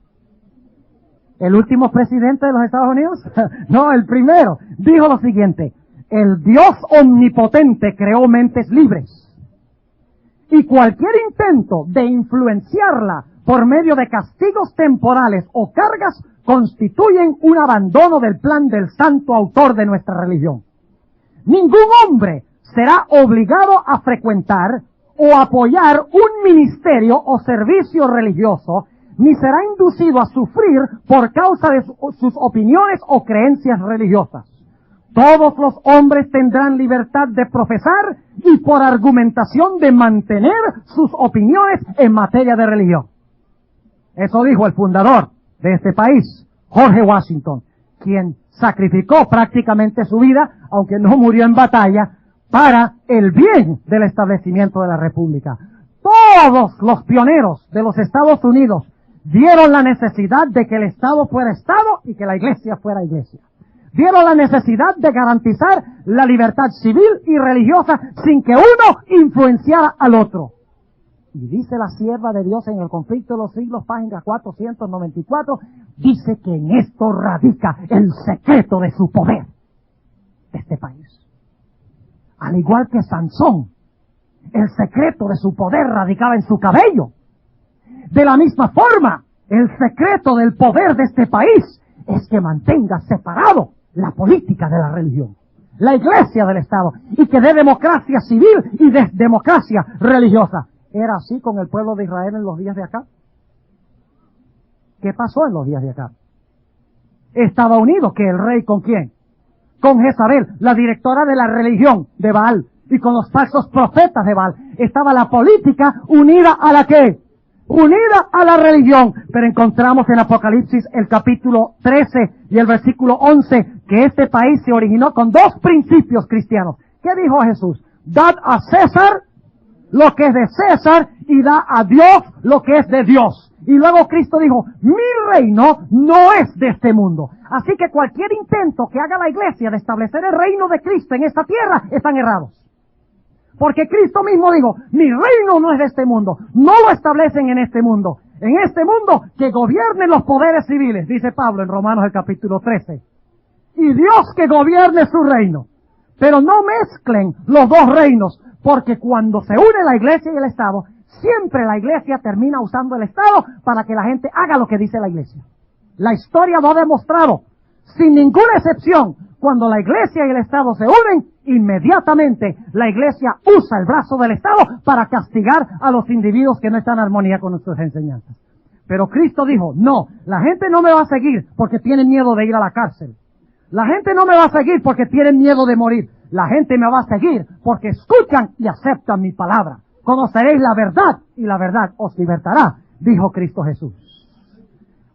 ¿El último presidente de los Estados Unidos? No, el primero. Dijo lo siguiente: el Dios omnipotente creó mentes libres. Y cualquier intento de influenciarla por medio de castigos temporales o cargas constituyen un abandono del plan del santo autor de nuestra religión. Ningún hombre será obligado a frecuentar o apoyar un ministerio o servicio religioso, ni será inducido a sufrir por causa de sus opiniones o creencias religiosas. Todos los hombres tendrán libertad de profesar y por argumentación de mantener sus opiniones en materia de religión. Eso dijo el fundador de este país, George Washington, quien sacrificó prácticamente su vida, aunque no murió en batalla, para el bien del establecimiento de la República. Todos los pioneros de los Estados Unidos vieron la necesidad de que el Estado fuera Estado y que la Iglesia fuera Iglesia. Vieron la necesidad de garantizar la libertad civil y religiosa sin que uno influenciara al otro. Y dice la sierva de Dios en el Conflicto de los Siglos, página 494, dice que en esto radica el secreto de su poder de este país. Al igual que Sansón, el secreto de su poder radicaba en su cabello. De la misma forma, el secreto del poder de este país es que mantenga separado la política de la religión, la iglesia del Estado, y que dé democracia civil y democracia religiosa. ¿Era así con el pueblo de Israel en los días de acá? ¿Qué pasó en los días de acá? Estaba unido, que el rey, ¿con quién? Con Jezabel, la directora de la religión de Baal, y con los falsos profetas de Baal. Estaba la política unida a la ¿qué? Unida a la religión. Pero encontramos en Apocalipsis el capítulo 13 y el versículo 11 que este país se originó con dos principios cristianos. ¿Qué dijo Jesús? Dad a César lo que es de César y da a Dios lo que es de Dios. Y luego Cristo dijo, mi reino no es de este mundo. Así que cualquier intento que haga la iglesia de establecer el reino de Cristo en esta tierra están errados. Porque Cristo mismo dijo, mi reino no es de este mundo. No lo establecen en este mundo. En este mundo que gobiernen los poderes civiles, dice Pablo en Romanos el capítulo 13. Y Dios que gobierne su reino. Pero no mezclen los dos reinos, porque cuando se une la iglesia y el Estado, siempre la iglesia termina usando el Estado para que la gente haga lo que dice la iglesia. La historia lo ha demostrado, sin ninguna excepción. Cuando la iglesia y el Estado se unen, inmediatamente la iglesia usa el brazo del Estado para castigar a los individuos que no están en armonía con nuestras enseñanzas. Pero Cristo dijo, no, la gente no me va a seguir porque tienen miedo de ir a la cárcel. La gente no me va a seguir porque tienen miedo de morir. La gente me va a seguir porque escuchan y aceptan mi palabra. Conoceréis la verdad y la verdad os libertará, dijo Cristo Jesús.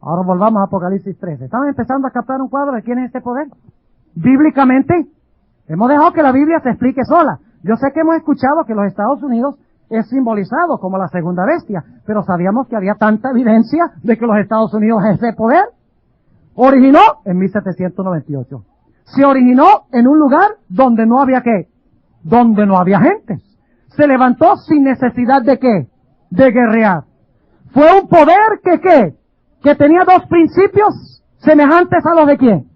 Ahora volvamos a Apocalipsis 13. ¿Están empezando a captar un cuadro de quién es este poder? Bíblicamente, hemos dejado que la Biblia se explique sola. Yo sé que hemos escuchado que los Estados Unidos es simbolizado como la segunda bestia, pero sabíamos que había tanta evidencia de que los Estados Unidos es ese poder. Originó en 1798. Se originó en un lugar donde no había ¿qué? donde no había gentes. Se levantó sin necesidad de ¿qué? De guerrear. Fue un poder que ¿qué? Que tenía dos principios semejantes a los de ¿quién?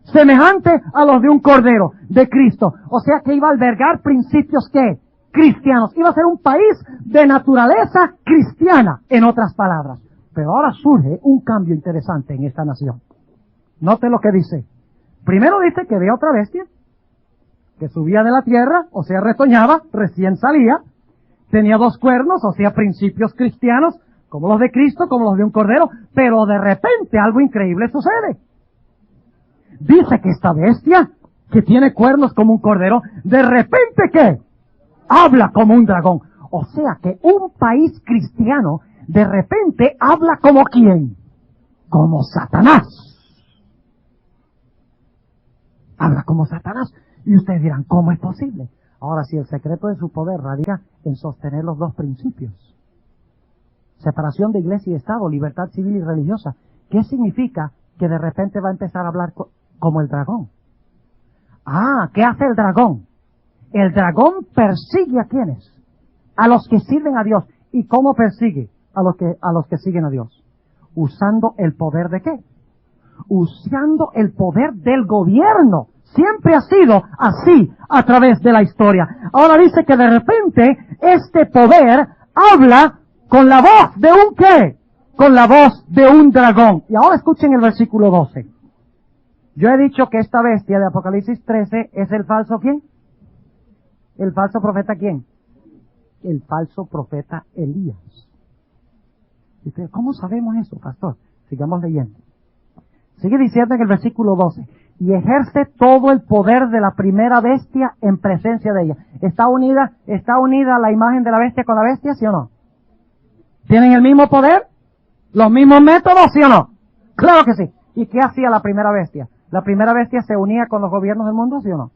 Semejantes a los de un cordero, de Cristo. O sea que iba a albergar principios ¿qué? Cristianos. Iba a ser un país de naturaleza cristiana, en otras palabras. Pero ahora surge un cambio interesante en esta nación. Note lo que dice. Primero dice que ve otra bestia, que subía de la tierra, o sea, retoñaba, recién salía, tenía dos cuernos, o sea, principios cristianos, como los de Cristo, como los de un cordero, pero de repente algo increíble sucede. Dice que esta bestia, que tiene cuernos como un cordero, de repente ¿qué? Habla como un dragón. O sea que un país cristiano, de repente habla como ¿quién? Como Satanás. Habla como Satanás. Y ustedes dirán, ¿cómo es posible? Ahora, si el secreto de su poder radica en sostener los dos principios. Separación de iglesia y Estado, libertad civil y religiosa. ¿Qué significa que de repente va a empezar a hablar como el dragón? Ah, ¿qué hace el dragón? El dragón persigue ¿a quiénes? A los que sirven a Dios. ¿Y cómo persigue a los que siguen a Dios? Usando el poder ¿de qué? Usando el poder del gobierno. Siempre ha sido así a través de la historia. Ahora dice que de repente este poder habla con la voz de un ¿qué? Con la voz de un dragón. Y ahora escuchen el versículo 12. Yo he dicho que esta bestia de Apocalipsis 13 es el falso ¿quién? ¿El falso profeta quién? El falso profeta Elías. ¿Y usted, cómo sabemos eso, pastor? Sigamos leyendo. Sigue diciendo en el versículo 12. Y ejerce todo el poder de la primera bestia en presencia de ella. ¿Está unida la imagen de la bestia con la bestia, sí o no? ¿Tienen el mismo poder? ¿Los mismos métodos, sí o no? Claro que sí. ¿Y qué hacía la primera bestia? ¿La primera bestia se unía con los gobiernos del mundo, sí o no?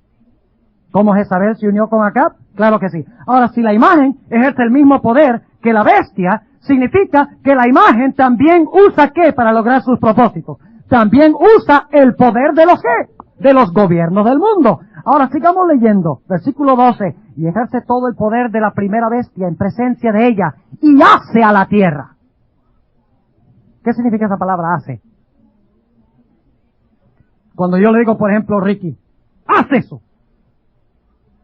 ¿Cómo Jezabel se unió con Acab? Claro que sí. Ahora, si la imagen ejerce el mismo poder que la bestia, significa que la imagen también usa ¿qué? Para lograr sus propósitos. También usa el poder de los ¿qué? De los gobiernos del mundo. Ahora sigamos leyendo. Versículo 12. Y ejerce todo el poder de la primera bestia en presencia de ella y hace a la tierra. ¿Qué significa esa palabra hace? Cuando yo le digo, por ejemplo, Ricky, haz eso.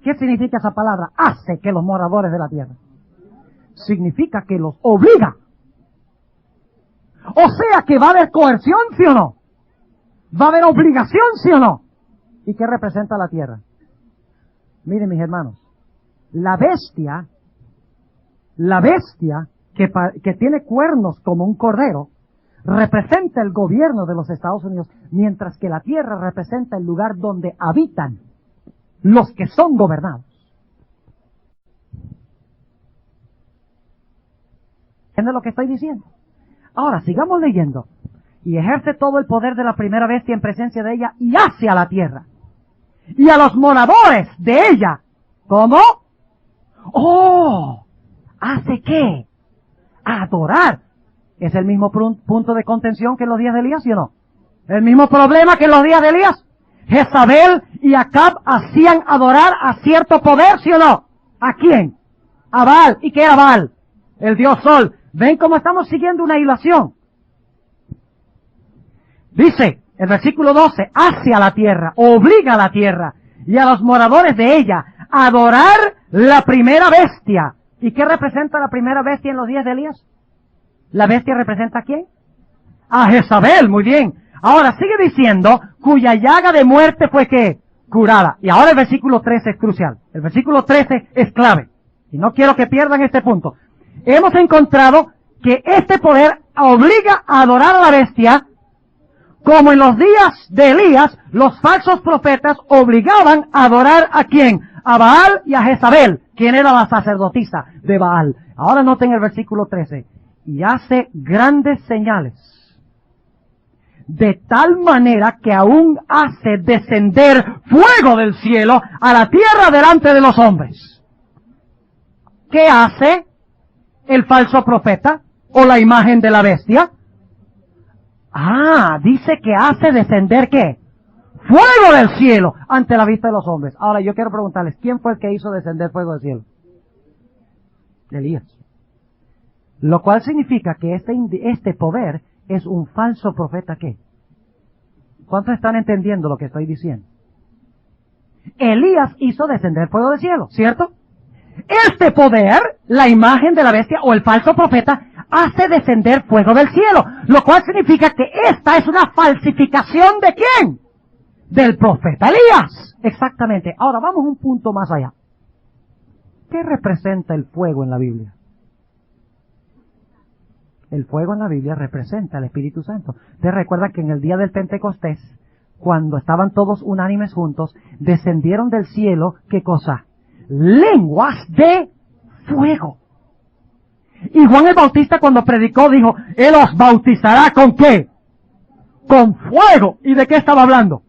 ¿Qué significa esa palabra? Hace que los moradores de la tierra. Significa que los obliga. O sea que va a haber coerción, ¿sí o no? Va a haber obligación, ¿sí o no? ¿Y qué representa la tierra? Miren, mis hermanos, la bestia que tiene cuernos como un cordero, representa el gobierno de los Estados Unidos, mientras que la tierra representa el lugar donde habitan los que son gobernados. ¿Entienden lo que estoy diciendo? Ahora, sigamos leyendo. Y ejerce todo el poder de la primera bestia en presencia de ella y hace a la tierra. Y a los moradores de ella. ¿Cómo? ¡Oh! ¿Hace qué? Adorar. ¿Es el mismo punto de contención que en los días de Elías, sí o no? ¿El mismo problema que en los días de Elías? Jezabel y Acab hacían adorar a cierto poder, ¿sí o no? ¿A quién? A Baal. ¿Y qué era Baal? El dios Sol. ¿Ven cómo estamos siguiendo una hilación? Dice, el versículo 12, hace a la tierra, obliga a la tierra y a los moradores de ella a adorar la primera bestia. ¿Y qué representa la primera bestia en los días de Elías? ¿La bestia representa a quién? A Jezabel, muy bien. Ahora sigue diciendo, cuya llaga de muerte fue ¿qué? Curada. Y ahora el versículo 13 es crucial. El versículo 13 es clave. Y no quiero que pierdan este punto. Hemos encontrado que este poder obliga a adorar a la bestia, como en los días de Elías, los falsos profetas obligaban a adorar ¿a quién? A Baal y a Jezabel, quien era la sacerdotisa de Baal. Ahora noten el versículo 13. Y hace grandes señales, de tal manera que aún hace descender fuego del cielo a la tierra delante de los hombres. ¿Qué hace el falso profeta o la imagen de la bestia? Ah, dice que hace descender ¿qué? fuego del cielo ante la vista de los hombres. Ahora yo quiero preguntarles, ¿quién fue el que hizo descender fuego del cielo? Elías. Lo cual significa que este poder es un falso profeta, ¿qué? ¿Cuántos están entendiendo lo que estoy diciendo? Elías hizo descender fuego del cielo, ¿cierto? Este poder, la imagen de la bestia o el falso profeta, hace descender fuego del cielo, lo cual significa que esta es una falsificación ¿de quién? Del profeta Elías. Exactamente. Ahora vamos un punto más allá. ¿Qué representa el fuego en la Biblia? El fuego en la Biblia representa al Espíritu Santo. Ustedes recuerdan que en el día del Pentecostés, cuando estaban todos unánimes juntos, descendieron del cielo, ¿qué cosa? Lenguas de fuego. Y Juan el Bautista cuando predicó dijo, Él os bautizará ¿con qué? Con fuego. ¿Y de qué estaba hablando?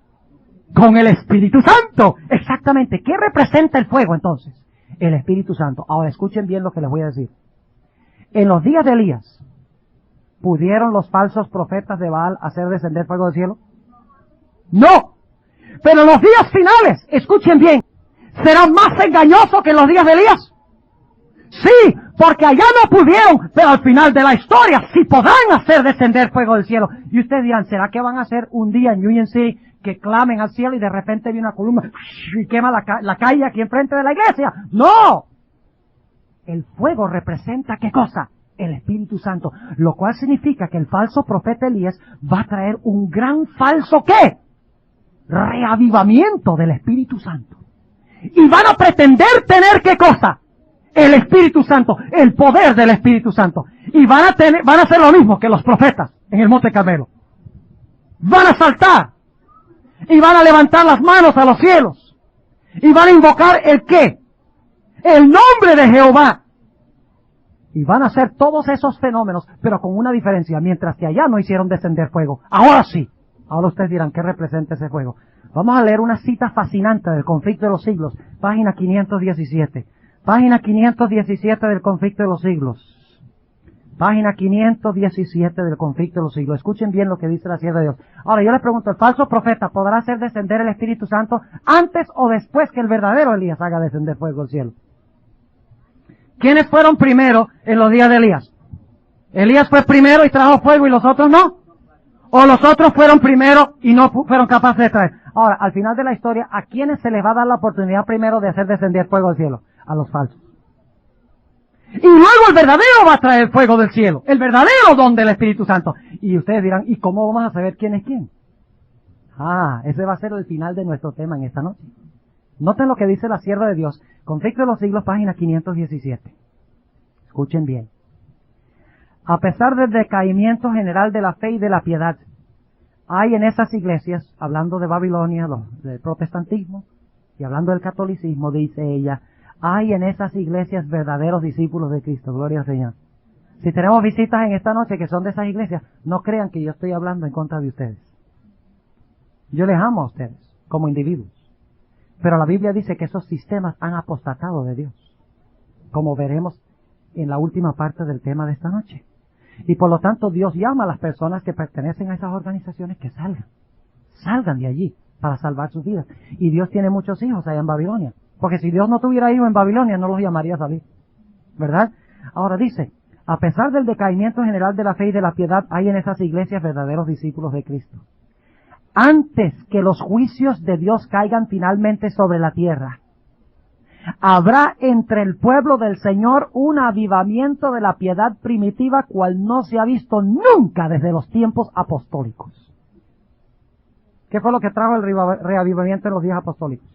Con el Espíritu Santo. Exactamente. ¿Qué representa el fuego entonces? El Espíritu Santo. Ahora escuchen bien lo que les voy a decir. En los días de Elías, ¿pudieron los falsos profetas de Baal hacer descender fuego del cielo? No. Pero en los días finales, escuchen bien, ¿será más engañoso que en los días de Elías? Sí, porque allá no pudieron, pero al final de la historia sí podrán hacer descender fuego del cielo. Y ustedes dirán, ¿será que van a hacer un día en Union City que clamen al cielo y de repente viene una columna y quema la calle aquí enfrente de la iglesia? ¡No! El fuego representa ¿qué cosa? El Espíritu Santo, lo cual significa que el falso profeta Elías va a traer un gran falso ¿qué? Reavivamiento del Espíritu Santo. Y van a pretender tener ¿qué cosa? El Espíritu Santo, el poder del Espíritu Santo. Y van a hacer lo mismo que los profetas en el Monte Carmelo. Van a saltar. Y van a levantar las manos a los cielos. Y van a invocar ¿el qué? El nombre de Jehová. Y van a hacer todos esos fenómenos, pero con una diferencia. Mientras que allá no hicieron descender fuego. Ahora sí. Ahora ustedes dirán, ¿qué representa ese fuego? Vamos a leer una cita fascinante del Conflicto de los Siglos. Página 517. Página 517 del Conflicto de los Siglos. Página 517 del Conflicto de los Siglos. Escuchen bien lo que dice la sierva de Dios. Ahora yo les pregunto, ¿el falso profeta podrá hacer descender el Espíritu Santo antes o después que el verdadero Elías haga descender fuego del cielo? ¿Quiénes fueron primero en los días de Elías? ¿Elías fue primero y trajo fuego y los otros no? ¿O los otros fueron primero y no fueron capaces de traer? Ahora, al final de la historia, ¿a quiénes se les va a dar la oportunidad primero de hacer descender fuego del cielo? A los falsos. Y luego el verdadero va a traer fuego del cielo. El verdadero don del Espíritu Santo. Y ustedes dirán, ¿y cómo vamos a saber quién es quién? Ese va a ser el final de nuestro tema en esta noche. Noten lo que dice la sierva de Dios. Conflicto de los Siglos, página 517. Escuchen bien. A pesar del decaimiento general de la fe y de la piedad, hay en esas iglesias, hablando de Babilonia, del protestantismo, y hablando del catolicismo, dice ella, hay en esas iglesias verdaderos discípulos de Cristo. Gloria al Señor. Si tenemos visitas en esta noche que son de esas iglesias, no crean que yo estoy hablando en contra de ustedes. Yo les amo a ustedes, como individuos. Pero la Biblia dice que esos sistemas han apostatado de Dios, como veremos en la última parte del tema de esta noche. Y por lo tanto Dios llama a las personas que pertenecen a esas organizaciones que salgan de allí para salvar sus vidas. Y Dios tiene muchos hijos allá en Babilonia, porque si Dios no tuviera hijos en Babilonia no los llamaría a salir, ¿verdad? Ahora dice, a pesar del decaimiento general de la fe y de la piedad, hay en esas iglesias verdaderos discípulos de Cristo. Antes que los juicios de Dios caigan finalmente sobre la tierra, habrá entre el pueblo del Señor un avivamiento de la piedad primitiva cual no se ha visto nunca desde los tiempos apostólicos. ¿Qué fue lo que trajo el reavivamiento en los días apostólicos?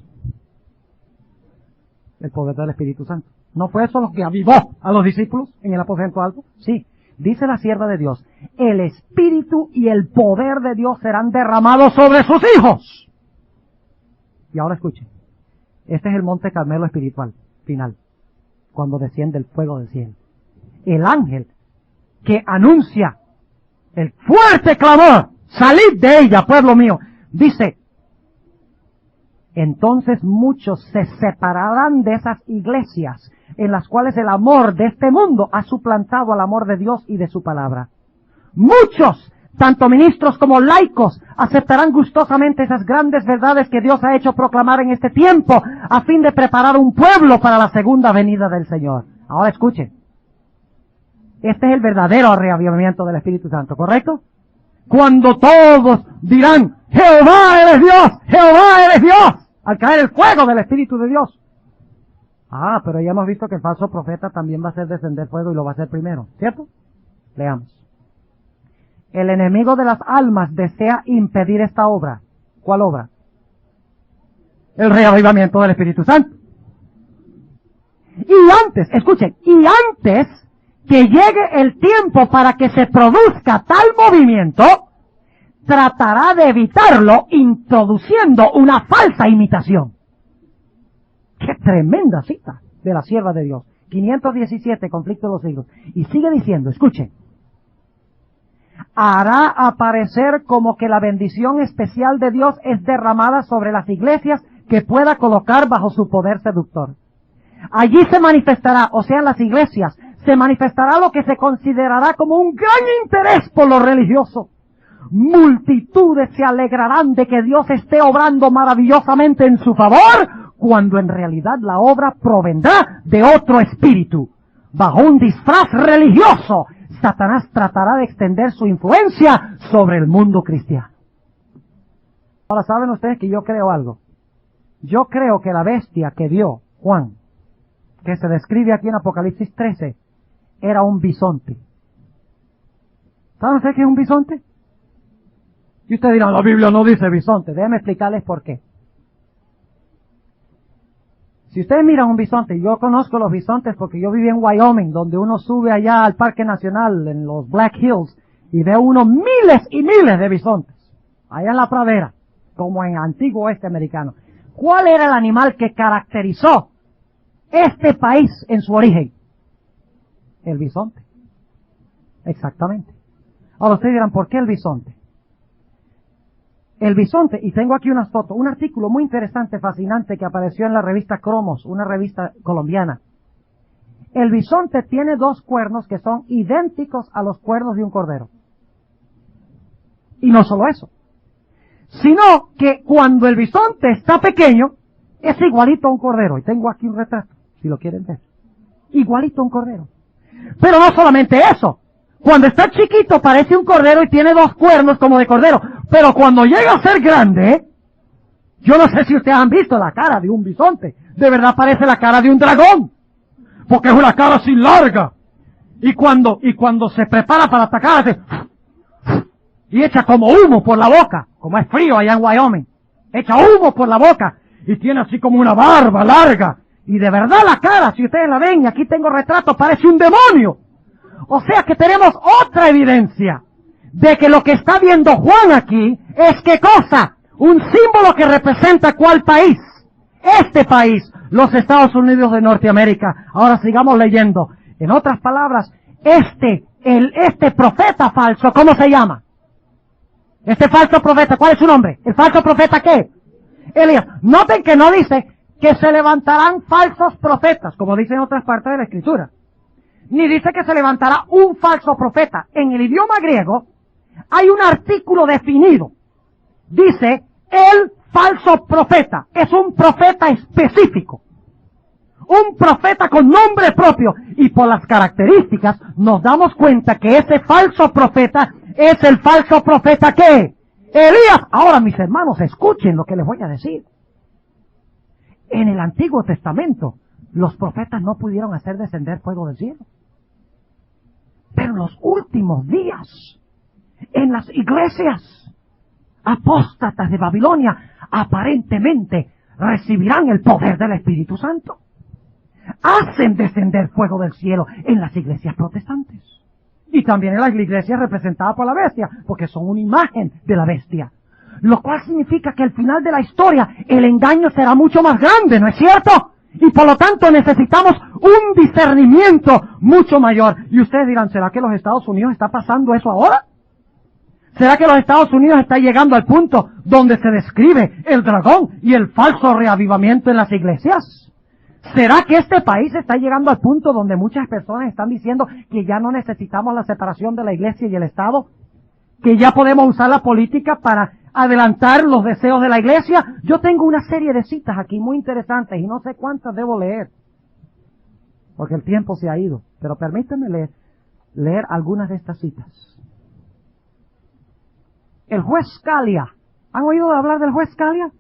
El poder del Espíritu Santo. ¿No fue eso lo que avivó a los discípulos en el aposento alto? Sí. Dice la sierva de Dios, el Espíritu y el poder de Dios serán derramados sobre sus hijos. Y ahora escuchen. Este es el Monte Carmelo espiritual, final, cuando desciende el fuego del cielo. El ángel que anuncia el fuerte clamor, salid de ella, pueblo mío, dice, entonces muchos se separarán de esas iglesias en las cuales el amor de este mundo ha suplantado al amor de Dios y de su palabra. Muchos tanto ministros como laicos, aceptarán gustosamente esas grandes verdades que Dios ha hecho proclamar en este tiempo, a fin de preparar un pueblo para la segunda venida del Señor. Ahora escuchen. Este es el verdadero reavivamiento del Espíritu Santo, ¿correcto? Cuando todos dirán, Jehová eres Dios, Jehová eres Dios, al caer el fuego del Espíritu de Dios. Ah, pero ya hemos visto que el falso profeta también va a hacer descender fuego y lo va a hacer primero, ¿cierto? Leamos. El enemigo de las almas desea impedir esta obra. ¿Cuál obra? El reavivamiento del Espíritu Santo. Y antes, escuchen, y antes que llegue el tiempo para que se produzca tal movimiento, tratará de evitarlo introduciendo una falsa imitación. ¡Qué tremenda cita de la sierva de Dios! 517, conflicto de los siglos. Y sigue diciendo, escuchen, hará aparecer como que la bendición especial de Dios es derramada sobre las iglesias que pueda colocar bajo su poder seductor. Allí se manifestará, o sea, en las iglesias, se manifestará lo que se considerará como un gran interés por lo religioso. Multitudes se alegrarán de que Dios esté obrando maravillosamente en su favor, cuando en realidad la obra provendrá de otro espíritu. Bajo un disfraz religioso, Satanás tratará de extender su influencia sobre el mundo cristiano. Ahora saben ustedes que yo creo algo. Yo creo que la bestia que vio Juan, que se describe aquí en Apocalipsis 13, era un bisonte. ¿Saben ustedes qué es un bisonte? Y ustedes dirán, la Biblia no dice bisonte. Déjenme explicarles por qué. Si ustedes miran un bisonte, yo conozco los bisontes porque yo viví en Wyoming, donde uno sube allá al Parque Nacional, en los Black Hills, y ve unos miles y miles de bisontes, allá en la pradera, como en antiguo oeste americano. ¿Cuál era el animal que caracterizó este país en su origen? El bisonte. Exactamente. Ahora ustedes dirán, ¿por qué el bisonte? El bisonte, y tengo aquí unas fotos, un artículo muy interesante, fascinante, que apareció en la revista Cromos, una revista colombiana. El bisonte tiene dos cuernos que son idénticos a los cuernos de un cordero. Y no solo eso, sino que cuando el bisonte está pequeño, es igualito a un cordero. Y tengo aquí un retrato, si lo quieren ver. Igualito a un cordero. Pero no solamente eso. Cuando está chiquito parece un cordero y tiene dos cuernos como de cordero. Pero cuando llega a ser grande, yo no sé si ustedes han visto la cara de un bisonte. De verdad parece la cara de un dragón. Porque es una cara así larga. Y cuando se prepara para atacar, hace y echa como humo por la boca. Como es frío allá en Wyoming. Echa humo por la boca. Y tiene así como una barba larga. Y de verdad la cara, si ustedes la ven, y aquí tengo retratos, parece un demonio. O sea que tenemos otra evidencia de que lo que está viendo Juan aquí es ¿qué cosa? Un símbolo que representa ¿cuál país? Este país, los Estados Unidos de Norteamérica. Ahora sigamos leyendo. En otras palabras, este profeta falso, ¿cómo se llama? Este falso profeta, ¿cuál es su nombre? ¿El falso profeta qué? Elías. Noten que no dice que se levantarán falsos profetas, como dice en otras partes de la Escritura. Ni dice que se levantará un falso profeta. En el idioma griego hay un artículo definido. Dice, el falso profeta. Es un profeta específico. Un profeta con nombre propio. Y por las características nos damos cuenta que ese falso profeta es el falso profeta ¿qué? Elías. Ahora, mis hermanos, escuchen lo que les voy a decir. En el Antiguo Testamento, los profetas no pudieron hacer descender fuego del cielo. Pero en los últimos días, en las iglesias apóstatas de Babilonia, aparentemente recibirán el poder del Espíritu Santo. Hacen descender fuego del cielo en las iglesias protestantes. Y también en las iglesias representadas por la bestia, porque son una imagen de la bestia. Lo cual significa que al final de la historia, el engaño será mucho más grande, ¿no es cierto? Y por lo tanto necesitamos un discernimiento mucho mayor. Y ustedes dirán, ¿será que los Estados Unidos está pasando eso ahora? ¿Será que los Estados Unidos está llegando al punto donde se describe el dragón y el falso reavivamiento en las iglesias? ¿Será que este país está llegando al punto donde muchas personas están diciendo que ya no necesitamos la separación de la iglesia y el Estado? que ya podemos usar la política para adelantar los deseos de la iglesia. Yo tengo una serie de citas aquí muy interesantes y no sé cuántas debo leer, porque el tiempo se ha ido. Pero permítanme leer algunas de estas citas. El juez Scalia. ¿Han oído hablar del juez Scalia?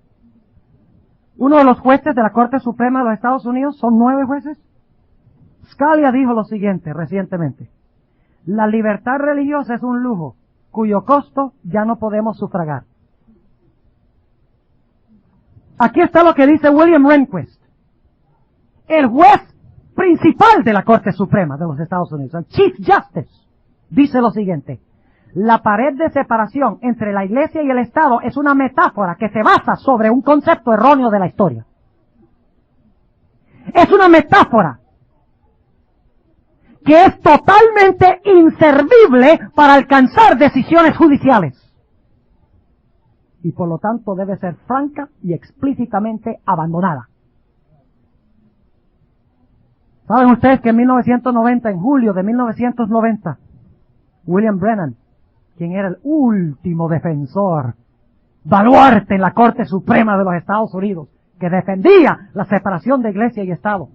Uno de los jueces de la Corte Suprema de los Estados Unidos. Son 9 jueces. Scalia dijo lo siguiente recientemente: la libertad religiosa es un lujo cuyo costo ya no podemos sufragar. Aquí está lo que dice William Rehnquist, el juez principal de la Corte Suprema de los Estados Unidos, el Chief Justice. Dice lo siguiente: la pared de separación entre la Iglesia y el Estado es una metáfora que se basa sobre un concepto erróneo de la historia. Es una metáfora que es totalmente inservible para alcanzar decisiones judiciales. Y por lo tanto debe ser franca y explícitamente abandonada. ¿Saben ustedes que en 1990, en julio de 1990, William Brennan, quien era el último defensor, baluarte en la Corte Suprema de los Estados Unidos, que defendía la separación de Iglesia y Estado,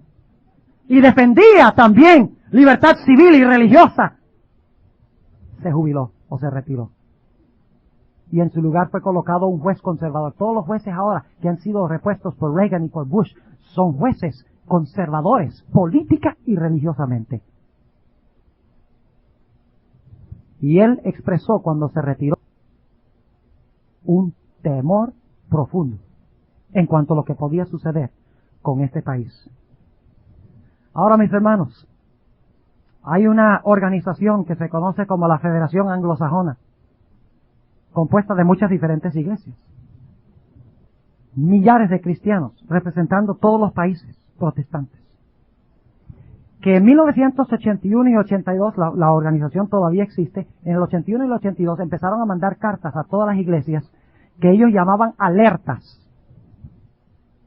y defendía también libertad civil y religiosa, se jubiló o se retiró? Y en su lugar fue colocado un juez conservador. Todos los jueces ahora que han sido repuestos por Reagan y por Bush son jueces conservadores, política y religiosamente. Y él expresó cuando se retiró un temor profundo en cuanto a lo que podía suceder con este país. Ahora, mis hermanos, hay una organización que se conoce como la Federación Anglosajona, compuesta de muchas diferentes iglesias, millares de cristianos representando todos los países protestantes, que en 1981 y 82 la organización todavía existe. En el 81 y el 82 empezaron a mandar cartas a todas las iglesias que ellos llamaban alertas.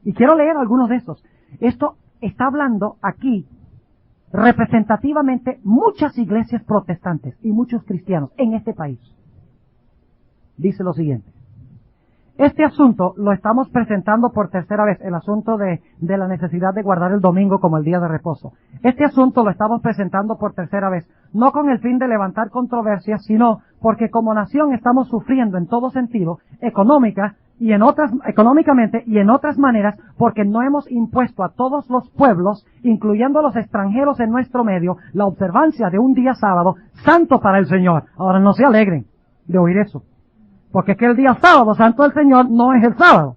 Y quiero leer algunos de esos. Esto está hablando aquí representativamente muchas iglesias protestantes y muchos cristianos en este país. Dice lo siguiente: este asunto lo estamos presentando por tercera vez, el asunto de la necesidad de guardar el domingo como el día de reposo. Este asunto lo estamos presentando por tercera vez, no con el fin de levantar controversias, sino porque como nación estamos sufriendo en todo sentido, económicamente y en otras maneras, porque no hemos impuesto a todos los pueblos, incluyendo a los extranjeros en nuestro medio, la observancia de un día sábado santo para el Señor. Ahora no se alegren de oír eso, porque es que el día sábado santo del Señor no es el sábado.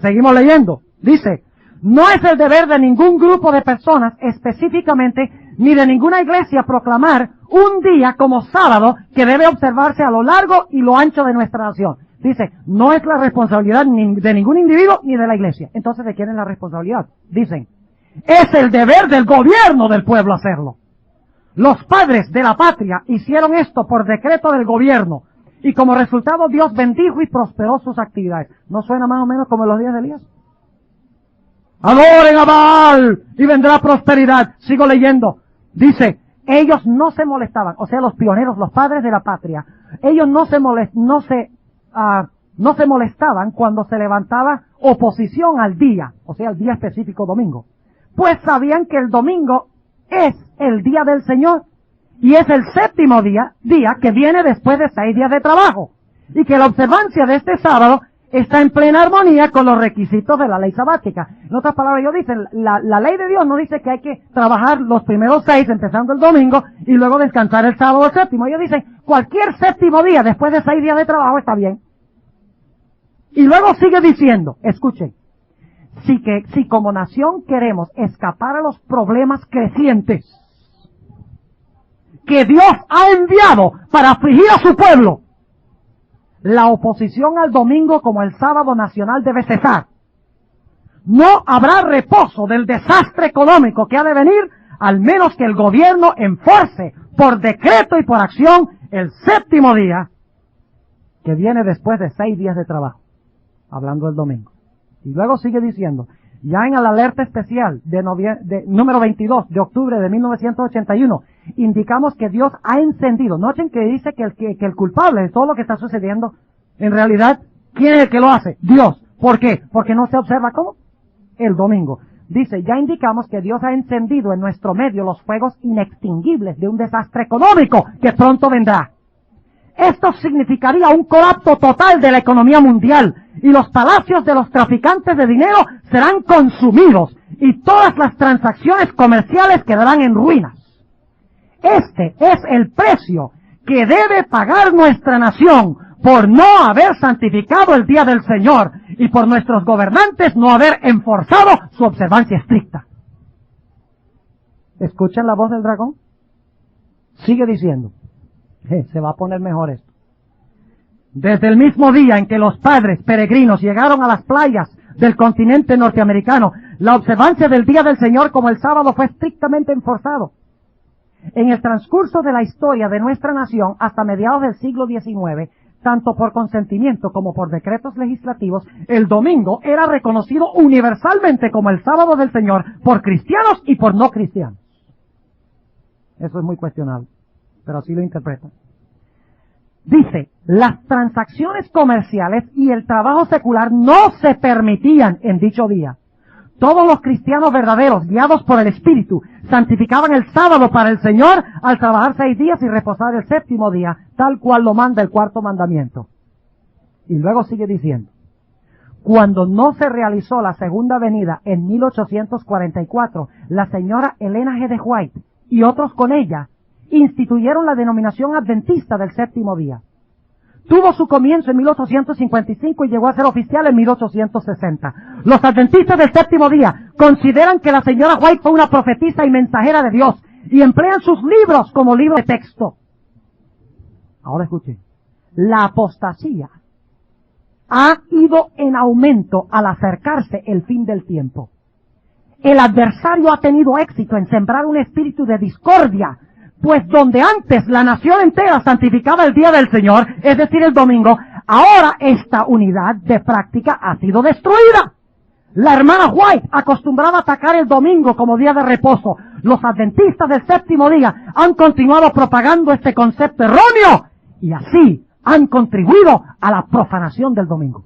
Seguimos leyendo. Dice: no es el deber de ningún grupo de personas específicamente, ni de ninguna iglesia, proclamar un día como sábado que debe observarse a lo largo y lo ancho de nuestra nación. Dice, no es la responsabilidad ni de ningún individuo ni de la iglesia. Entonces, ¿de quién es la responsabilidad? Dicen, es el deber del gobierno del pueblo hacerlo. Los padres de la patria hicieron esto por decreto del gobierno, y como resultado Dios bendijo y prosperó sus actividades. ¿No suena más o menos como en los días de Elías? Adoren a Baal y vendrá prosperidad. Sigo leyendo. Dice, ellos no se molestaban, o sea, los pioneros, los padres de la patria, ellos no se molestaban cuando se levantaba oposición al día, o sea, al día específico domingo, pues sabían que el domingo es el día del Señor y es el séptimo día que viene después de 6 días de trabajo, y que la observancia de este sábado está en plena armonía con los requisitos de la ley sabática. En otras palabras, ellos dicen, la ley de Dios no dice que hay que trabajar los primeros 6, empezando el domingo, y luego descansar el sábado o el séptimo. Ellos dicen, cualquier séptimo día después de 6 días de trabajo está bien. Y luego sigue diciendo, escuchen, si como nación queremos escapar a los problemas crecientes que Dios ha enviado para afligir a su pueblo, la oposición al domingo como el sábado nacional debe cesar. No habrá reposo del desastre económico que ha de venir, al menos que el gobierno enforce por decreto y por acción el séptimo día que viene después de 6 días de trabajo, hablando del domingo. Y luego sigue diciendo, ya en la alerta especial de número 22 de octubre de 1981, indicamos que Dios ha encendido. Noten que dice que el culpable de todo lo que está sucediendo, en realidad, ¿quién es el que lo hace? Dios. ¿Por qué? Porque no se observa ¿cómo? El domingo. Dice, ya indicamos que Dios ha encendido en nuestro medio los fuegos inextinguibles de un desastre económico que pronto vendrá. Esto significaría un colapso total de la economía mundial y los palacios de los traficantes de dinero serán consumidos y todas las transacciones comerciales quedarán en ruinas. Este es el precio que debe pagar nuestra nación por no haber santificado el día del Señor y por nuestros gobernantes no haber enforzado su observancia estricta. ¿Escuchan la voz del dragón? Sigue diciendo. Se va a poner mejor esto. Desde el mismo día en que los padres peregrinos llegaron a las playas del continente norteamericano, la observancia del día del Señor como el sábado fue estrictamente enforzado. En el transcurso de la historia de nuestra nación hasta mediados del siglo XIX, tanto por consentimiento como por decretos legislativos, el domingo era reconocido universalmente como el sábado del Señor por cristianos y por no cristianos. Eso es muy cuestionable, pero así lo interpretan. Dice, las transacciones comerciales y el trabajo secular no se permitían en dicho día. Todos los cristianos verdaderos, guiados por el Espíritu, santificaban el sábado para el Señor al trabajar 6 días y reposar el 7º día, tal cual lo manda el 4º mandamiento. Y luego sigue diciendo, cuando no se realizó la segunda venida en 1844, la señora Elena G. de White y otros con ella instituyeron la denominación adventista del 7º día. Tuvo su comienzo en 1855 y llegó a ser oficial en 1860. Los adventistas del 7º día consideran que la señora White fue una profetisa y mensajera de Dios y emplean sus libros como libros de texto. Ahora escuchen. La apostasía ha ido en aumento al acercarse el fin del tiempo. El adversario ha tenido éxito en sembrar un espíritu de discordia, pues donde antes la nación entera santificaba el día del Señor, es decir, el domingo, ahora esta unidad de práctica ha sido destruida. La hermana White acostumbraba a atacar el domingo como día de reposo. Los adventistas del 7º día han continuado propagando este concepto erróneo y así han contribuido a la profanación del domingo.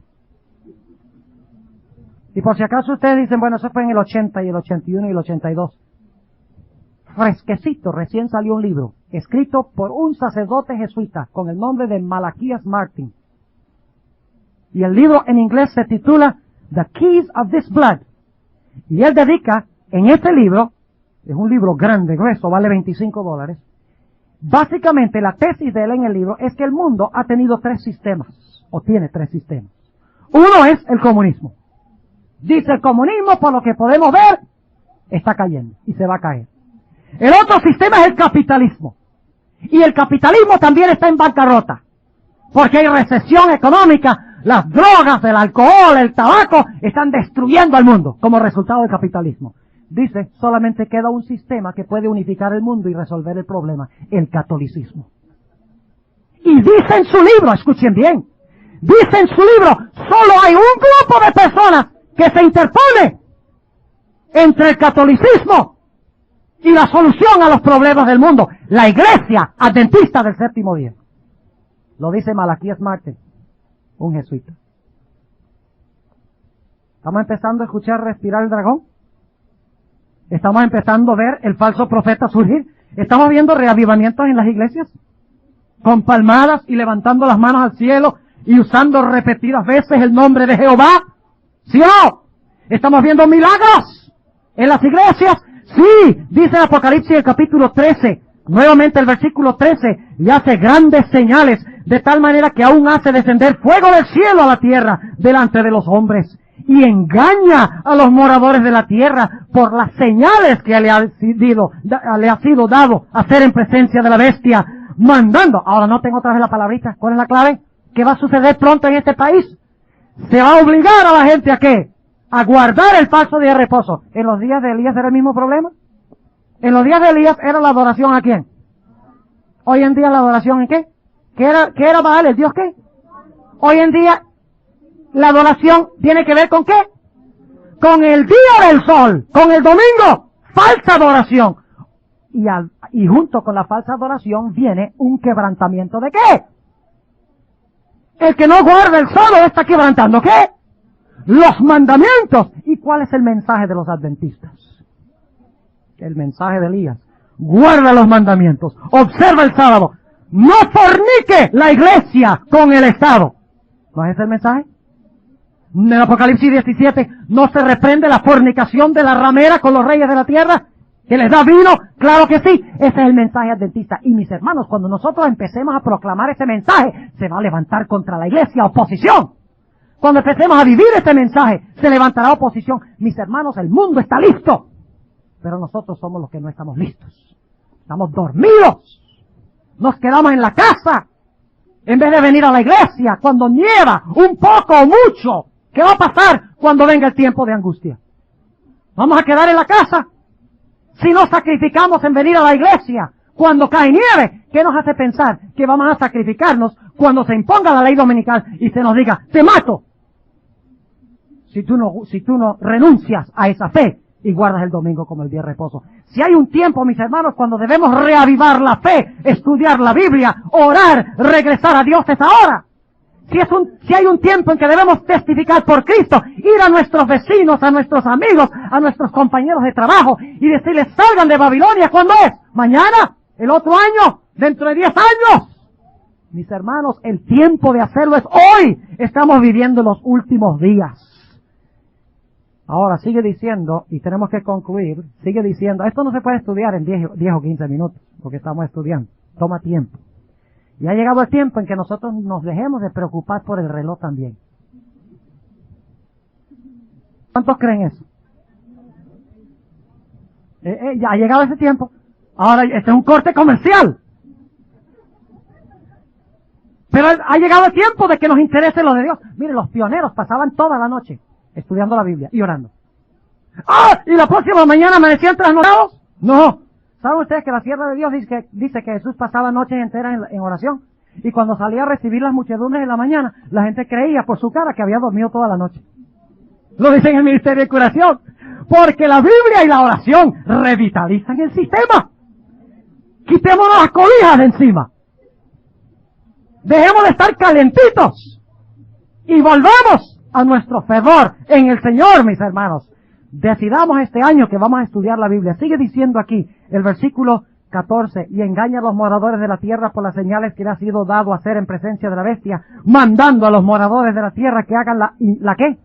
Y por si acaso ustedes dicen, bueno, eso fue en el 80 y el 81 y el 82. Fresquecito, recién salió un libro, escrito por un sacerdote jesuita, con el nombre de Malaquías Martin. Y el libro en inglés se titula The Keys of This Blood. Y él dedica, en este libro, es un libro grande, grueso, vale $25, básicamente la tesis de él en el libro es que el mundo ha tenido 3 sistemas, o tiene 3 sistemas. Uno es el comunismo. Dice el comunismo, por lo que podemos ver, está cayendo, y se va a caer. El otro sistema es el capitalismo. Y el capitalismo también está en bancarrota. Porque hay recesión económica, las drogas, el alcohol, el tabaco, están destruyendo al mundo como resultado del capitalismo. Dice, solamente queda un sistema que puede unificar el mundo y resolver el problema, el catolicismo. Y dice en su libro, escuchen bien, dice en su libro, solo hay un grupo de personas que se interpone entre el catolicismo y la solución a los problemas del mundo, la iglesia adventista del 7º día. Lo dice Malaquías Martin, un jesuita. Estamos empezando a escuchar respirar el dragón. Estamos empezando a ver el falso profeta surgir. Estamos viendo reavivamientos en las iglesias, con palmadas y levantando las manos al cielo y usando repetidas veces el nombre de Jehová. ¿Sí o no? Estamos viendo milagros en las iglesias. Sí, dice el Apocalipsis el capítulo 13, nuevamente el versículo 13, y hace grandes señales, de tal manera que aún hace descender fuego del cielo a la tierra delante de los hombres, y engaña a los moradores de la tierra por las señales que le ha sido dado hacer en presencia de la bestia, mandando. Ahora noten otra vez la palabrita, ¿cuál es la clave? ¿Qué va a suceder pronto en este país? Se va a obligar a la gente a ¿qué? A guardar el falso día de reposo. ¿En los días de Elías era el mismo problema? En los días de Elías era la adoración ¿a quién? Hoy en día la adoración ¿en qué? ¿Qué era Baal? ¿El Dios qué? Hoy en día la adoración tiene que ver ¿con qué? Con el día del sol, con el domingo. Falsa adoración. Y junto con la falsa adoración viene un quebrantamiento de ¿qué? El que no guarda el sábado está quebrantando ¿qué? Los mandamientos. ¿Y cuál es el mensaje de los adventistas? El mensaje de Elías. Guarda los mandamientos. Observa el sábado. No fornique la iglesia con el Estado. ¿No es ese el mensaje? En el Apocalipsis 17 no se reprende la fornicación de la ramera con los reyes de la tierra, que les da vino. Claro que sí. Ese es el mensaje adventista. Y mis hermanos, cuando nosotros empecemos a proclamar ese mensaje, se va a levantar contra la iglesia oposición. Cuando empecemos a vivir ese mensaje, se levantará oposición. Mis hermanos, el mundo está listo. Pero nosotros somos los que no estamos listos. Estamos dormidos. Nos quedamos en la casa. En vez de venir a la iglesia cuando nieva, un poco o mucho. ¿Qué va a pasar cuando venga el tiempo de angustia? ¿Vamos a quedar en la casa? Si no sacrificamos en venir a la iglesia cuando cae nieve, ¿qué nos hace pensar que vamos a sacrificarnos cuando se imponga la ley dominical y se nos diga, te mato? Si tú no renuncias a esa fe y guardas el domingo como el día de reposo. Si hay un tiempo, mis hermanos, cuando debemos reavivar la fe, estudiar la Biblia, orar, regresar a Dios, es ahora. Si hay un tiempo en que debemos testificar por Cristo, ir a nuestros vecinos, a nuestros amigos, a nuestros compañeros de trabajo y decirles, salgan de Babilonia, ¿cuándo es? ¿Mañana? ¿El otro año? ¿Dentro de 10 años? Mis hermanos, el tiempo de hacerlo es hoy. Estamos viviendo los últimos días. Ahora sigue diciendo, y tenemos que concluir, sigue diciendo, esto no se puede estudiar en 10 o 15 minutos, porque estamos estudiando, toma tiempo. Y ha llegado el tiempo en que nosotros nos dejemos de preocupar por el reloj también. ¿Cuántos creen eso? Ya ha llegado ese tiempo. Ahora, este es un corte comercial. Pero ha llegado el tiempo de que nos interese lo de Dios. Mire, los pioneros pasaban toda la noche estudiando la Biblia y orando. ¡Ah! ¿Y la próxima mañana amanecían trasnochados? No. ¿Saben ustedes que la sierva de Dios dice que Jesús pasaba noches enteras en oración? Y cuando salía a recibir las muchedumbres en la mañana, la gente creía por su cara que había dormido toda la noche. Lo dice en el Ministerio de Curación. Porque la Biblia y la oración revitalizan el sistema. Quitémonos las cobijas de encima. Dejemos de estar calentitos. Y volvamos a nuestro fervor en el Señor, mis hermanos. Decidamos este año que vamos a estudiar la Biblia. Sigue diciendo aquí el versículo 14, y engaña a los moradores de la tierra por las señales que le ha sido dado hacer en presencia de la bestia, mandando a los moradores de la tierra que hagan ¿la qué?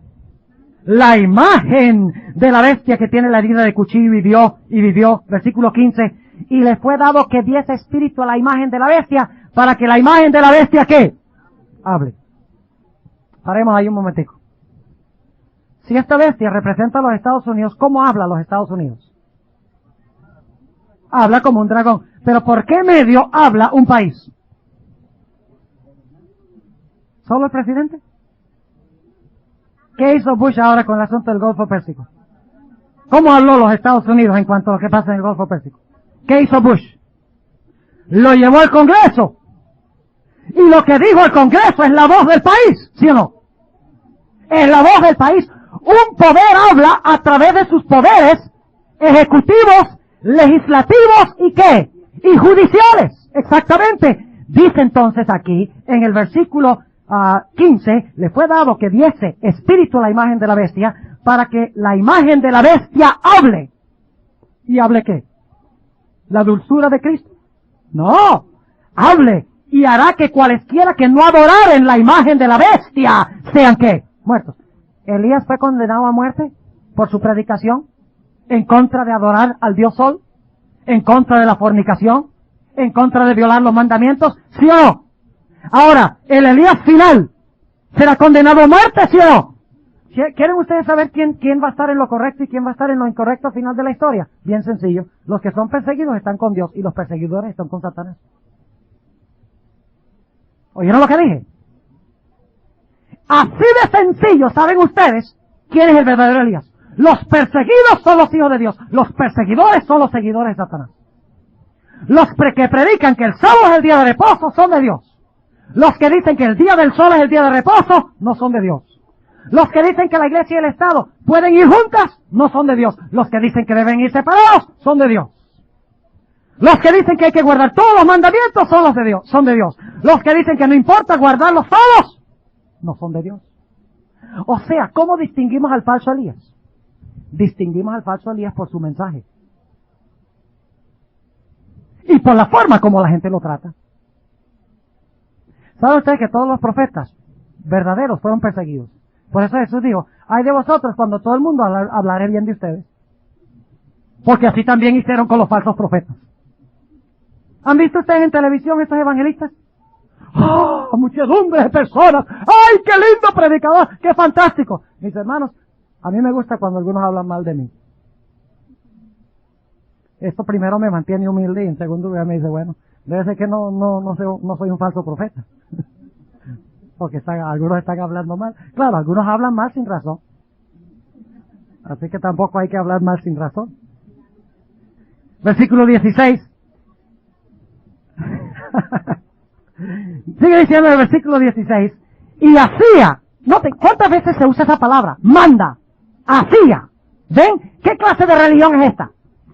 La imagen de la bestia que tiene la herida de cuchillo y vivió, versículo 15, y le fue dado que diese espíritu a la imagen de la bestia, para que la imagen de la bestia ¿qué? Hable. Paremos ahí un momentico. Si esta bestia representa a los Estados Unidos, ¿cómo habla los Estados Unidos? Habla como un dragón. ¿Pero por qué medio habla un país? ¿Solo el presidente? ¿Qué hizo Bush ahora con el asunto del Golfo Pérsico? ¿Cómo habló los Estados Unidos en cuanto a lo que pasa en el Golfo Pérsico? ¿Qué hizo Bush? Lo llevó al Congreso. Y lo que dijo el Congreso es la voz del país, ¿sí o no? Es la voz del país. Un poder habla a través de sus poderes ejecutivos, legislativos y ¿qué? Y judiciales. Exactamente. Dice entonces aquí, en el versículo 15, le fue dado que diese espíritu a la imagen de la bestia, para que la imagen de la bestia hable. ¿Y hable qué? ¿La dulzura de Cristo? No. Hable y hará que cualesquiera que no adoraren la imagen de la bestia sean ¿qué? Muertos. Elías fue condenado a muerte por su predicación en contra de adorar al Dios Sol, en contra de la fornicación, en contra de violar los mandamientos, ¿sí o no? Ahora, el Elías final será condenado a muerte, ¿sí o no? ¿Quieren ustedes saber quién va a estar en lo correcto y quién va a estar en lo incorrecto al final de la historia? Bien sencillo. Los que son perseguidos están con Dios y los perseguidores están con Satanás. ¿Oyeron lo que dije? Así de sencillo, ¿saben ustedes quién es el verdadero Elías? Los perseguidos son los hijos de Dios. Los perseguidores son los seguidores de Satanás. Los que predican que el sábado es el día de reposo son de Dios. Los que dicen que el día del sol es el día de reposo no son de Dios. Los que dicen que la iglesia y el Estado pueden ir juntas no son de Dios. Los que dicen que deben ir separados son de Dios. Los que dicen que hay que guardar todos los mandamientos son los de Dios, son de Dios. Los que dicen que no importa guardarlos todos, no son de Dios. O sea, ¿cómo distinguimos al falso Elías? Distinguimos al falso Elías por su mensaje. Y por la forma como la gente lo trata. ¿Saben ustedes que todos los profetas verdaderos fueron perseguidos? Por eso Jesús dijo, ay de vosotros cuando todo el mundo hablaré bien de ustedes. Porque así también hicieron con los falsos profetas. ¿Han visto ustedes en televisión estos evangelistas? ¡Oh, muchedumbre de personas! ¡Ay, qué lindo predicador! ¡Qué fantástico! Mis hermanos, a mí me gusta cuando algunos hablan mal de mí. Esto primero me mantiene humilde y en segundo lugar me dice, bueno, debe ser que no soy un falso profeta. Porque algunos están hablando mal. Claro, algunos hablan mal sin razón. Así que tampoco hay que hablar mal sin razón. Versículo 16. Sigue diciendo el versículo 16. Y hacía. Noten, ¿cuántas veces se usa esa palabra? Manda. Hacía. ¿Ven? ¿Qué clase de religión es esta?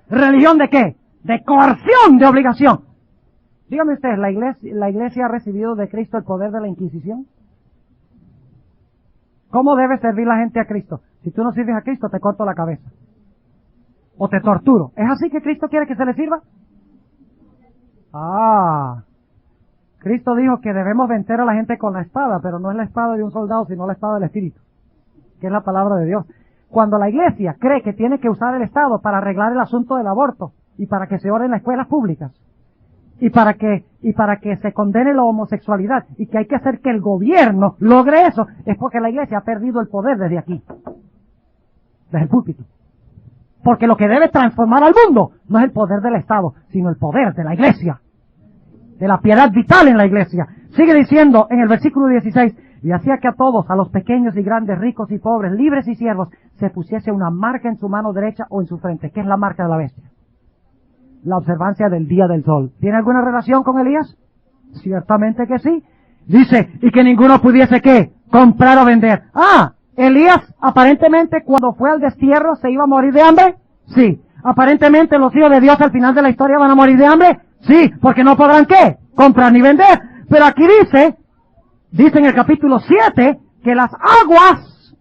¿Religión de qué? De coerción, de obligación. Dígame ustedes, ¿la iglesia ha recibido de Cristo el poder de la Inquisición? ¿Cómo debe servir la gente a Cristo? Si tú no sirves a Cristo, te corto la cabeza. O te torturo. ¿Es así que Cristo quiere que se le sirva? Cristo dijo que debemos vencer a la gente con la espada, pero no es la espada de un soldado, sino la espada del Espíritu, que es la palabra de Dios. Cuando la iglesia cree que tiene que usar el Estado para arreglar el asunto del aborto, y para que se ore en las escuelas públicas, y para que se condene la homosexualidad, y que hay que hacer que el gobierno logre eso, es porque la iglesia ha perdido el poder desde aquí, desde el púlpito. Porque lo que debe transformar al mundo no es el poder del Estado, sino el poder de la iglesia, de la piedad vital en la iglesia. Sigue diciendo en el versículo 16, y hacía que a todos, a los pequeños y grandes, ricos y pobres, libres y siervos, se pusiese una marca en su mano derecha o en su frente. ¿Qué es la marca de la bestia? La observancia del día del sol. ¿Tiene alguna relación con Elías? Ciertamente que sí. Dice, y que ninguno pudiese, ¿qué? Comprar o vender. Elías, aparentemente, cuando fue al destierro, ¿se iba a morir de hambre? Sí. Aparentemente, los hijos de Dios al final de la historia van a morir de hambre. Sí, porque no podrán, ¿qué? Comprar ni vender. Pero aquí dice en el capítulo 7, que las aguas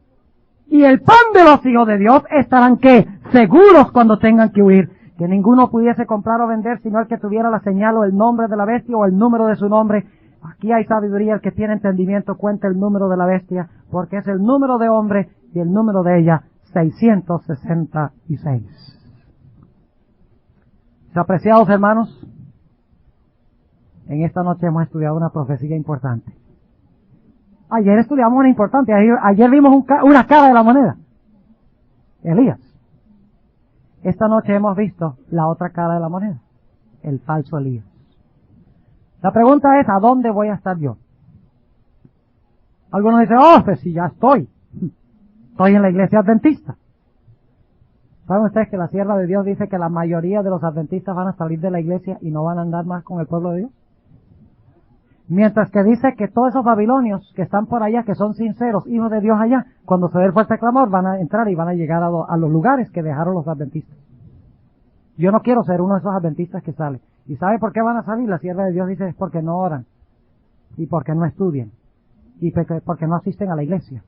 y el pan de los hijos de Dios estarán, ¿qué? Seguros cuando tengan que huir. Que ninguno pudiese comprar o vender, sino el que tuviera la señal o el nombre de la bestia o el número de su nombre. Aquí hay sabiduría, el que tiene entendimiento cuenta el número de la bestia, porque es el número de hombre y el número de ella, 666. Apreciados hermanos, en esta noche hemos estudiado una profecía importante. Ayer estudiamos una importante, ayer vimos una cara de la moneda, Elías. Esta noche hemos visto la otra cara de la moneda, el falso Elías. La pregunta es, ¿a dónde voy a estar yo? Algunos dicen, pues si ya estoy en la iglesia adventista. ¿Saben ustedes que la sierva de Dios dice que la mayoría de los adventistas van a salir de la iglesia y no van a andar más con el pueblo de Dios? Mientras que dice que todos esos babilonios que están por allá, que son sinceros, hijos de Dios allá, cuando se dé el fuerte clamor, van a entrar y van a llegar a los lugares que dejaron los adventistas. Yo no quiero ser uno de esos adventistas que sale. ¿Y sabe por qué van a salir? La sierva de Dios dice es porque no oran, y porque no estudian, y porque no asisten a la iglesia,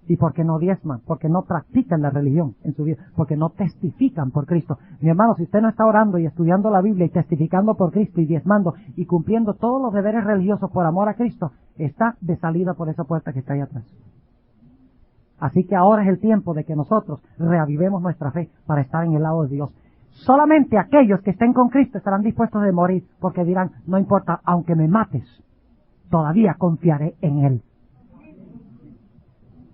y porque no diezman, porque no practican la religión en su vida, porque no testifican por Cristo. Mi hermano, si usted no está orando y estudiando la Biblia y testificando por Cristo y diezmando y cumpliendo todos los deberes religiosos por amor a Cristo, está de salida por esa puerta que está ahí atrás. Así que ahora es el tiempo de que nosotros reavivemos nuestra fe para estar en el lado de Dios. Solamente aquellos que estén con Cristo estarán dispuestos a morir, porque dirán, no importa, aunque me mates, todavía confiaré en Él.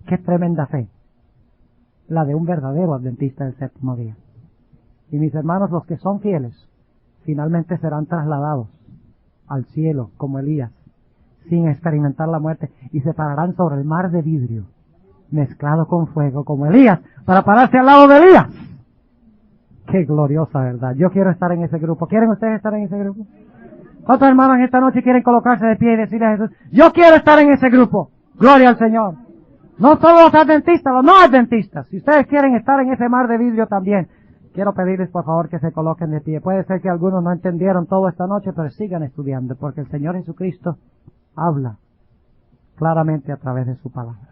Qué tremenda fe, la de un verdadero adventista del séptimo día. Y mis hermanos, los que son fieles, finalmente serán trasladados al cielo como Elías, sin experimentar la muerte, y se pararán sobre el mar de vidrio, mezclado con fuego como Elías, para pararse al lado de Elías. Qué gloriosa verdad. Yo quiero estar en ese grupo. ¿Quieren ustedes estar en ese grupo? ¿Cuántos hermanos en esta noche quieren colocarse de pie y decirle a Jesús, yo quiero estar en ese grupo? Gloria al Señor. No solo los adventistas, los no adventistas. Si ustedes quieren estar en ese mar de vidrio también, Quiero pedirles por favor que se coloquen de pie. Puede ser que algunos no entendieron todo esta noche, pero sigan estudiando, porque el Señor Jesucristo habla claramente a través de su palabra.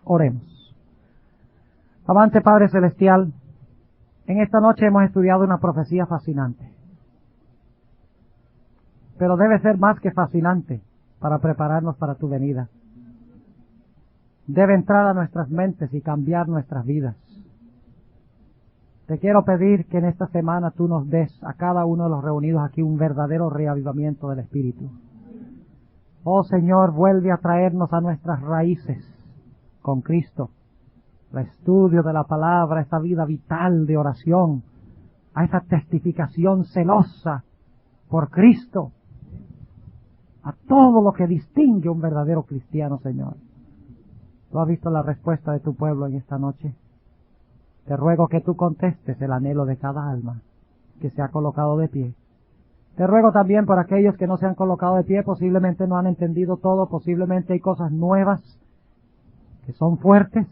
Oremos. Amante Padre Celestial, en esta noche hemos estudiado una profecía fascinante. Pero debe ser más que fascinante para prepararnos para tu venida. Debe entrar a nuestras mentes y cambiar nuestras vidas. Te quiero pedir que en esta semana tú nos des a cada uno de los reunidos aquí un verdadero reavivamiento del Espíritu. Oh Señor, vuelve a traernos a nuestras raíces con Cristo. El estudio de la palabra, esa vida vital de oración, a esa testificación celosa por Cristo, a todo lo que distingue un verdadero cristiano, Señor. ¿Tú has visto la respuesta de tu pueblo en esta noche? Te ruego que tú contestes el anhelo de cada alma que se ha colocado de pie. Te ruego también por aquellos que no se han colocado de pie, posiblemente no han entendido todo, posiblemente hay cosas nuevas que son fuertes.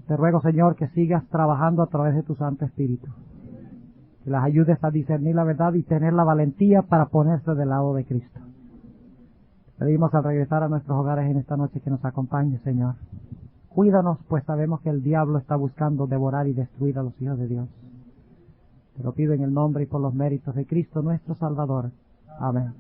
Te ruego, Señor, que sigas trabajando a través de tu Santo Espíritu. Que las ayudes a discernir la verdad y tener la valentía para ponerse del lado de Cristo. Pedimos al regresar a nuestros hogares en esta noche que nos acompañe, Señor. Cuídanos, pues sabemos que el diablo está buscando devorar y destruir a los hijos de Dios. Te lo pido en el nombre y por los méritos de Cristo nuestro Salvador. Amén.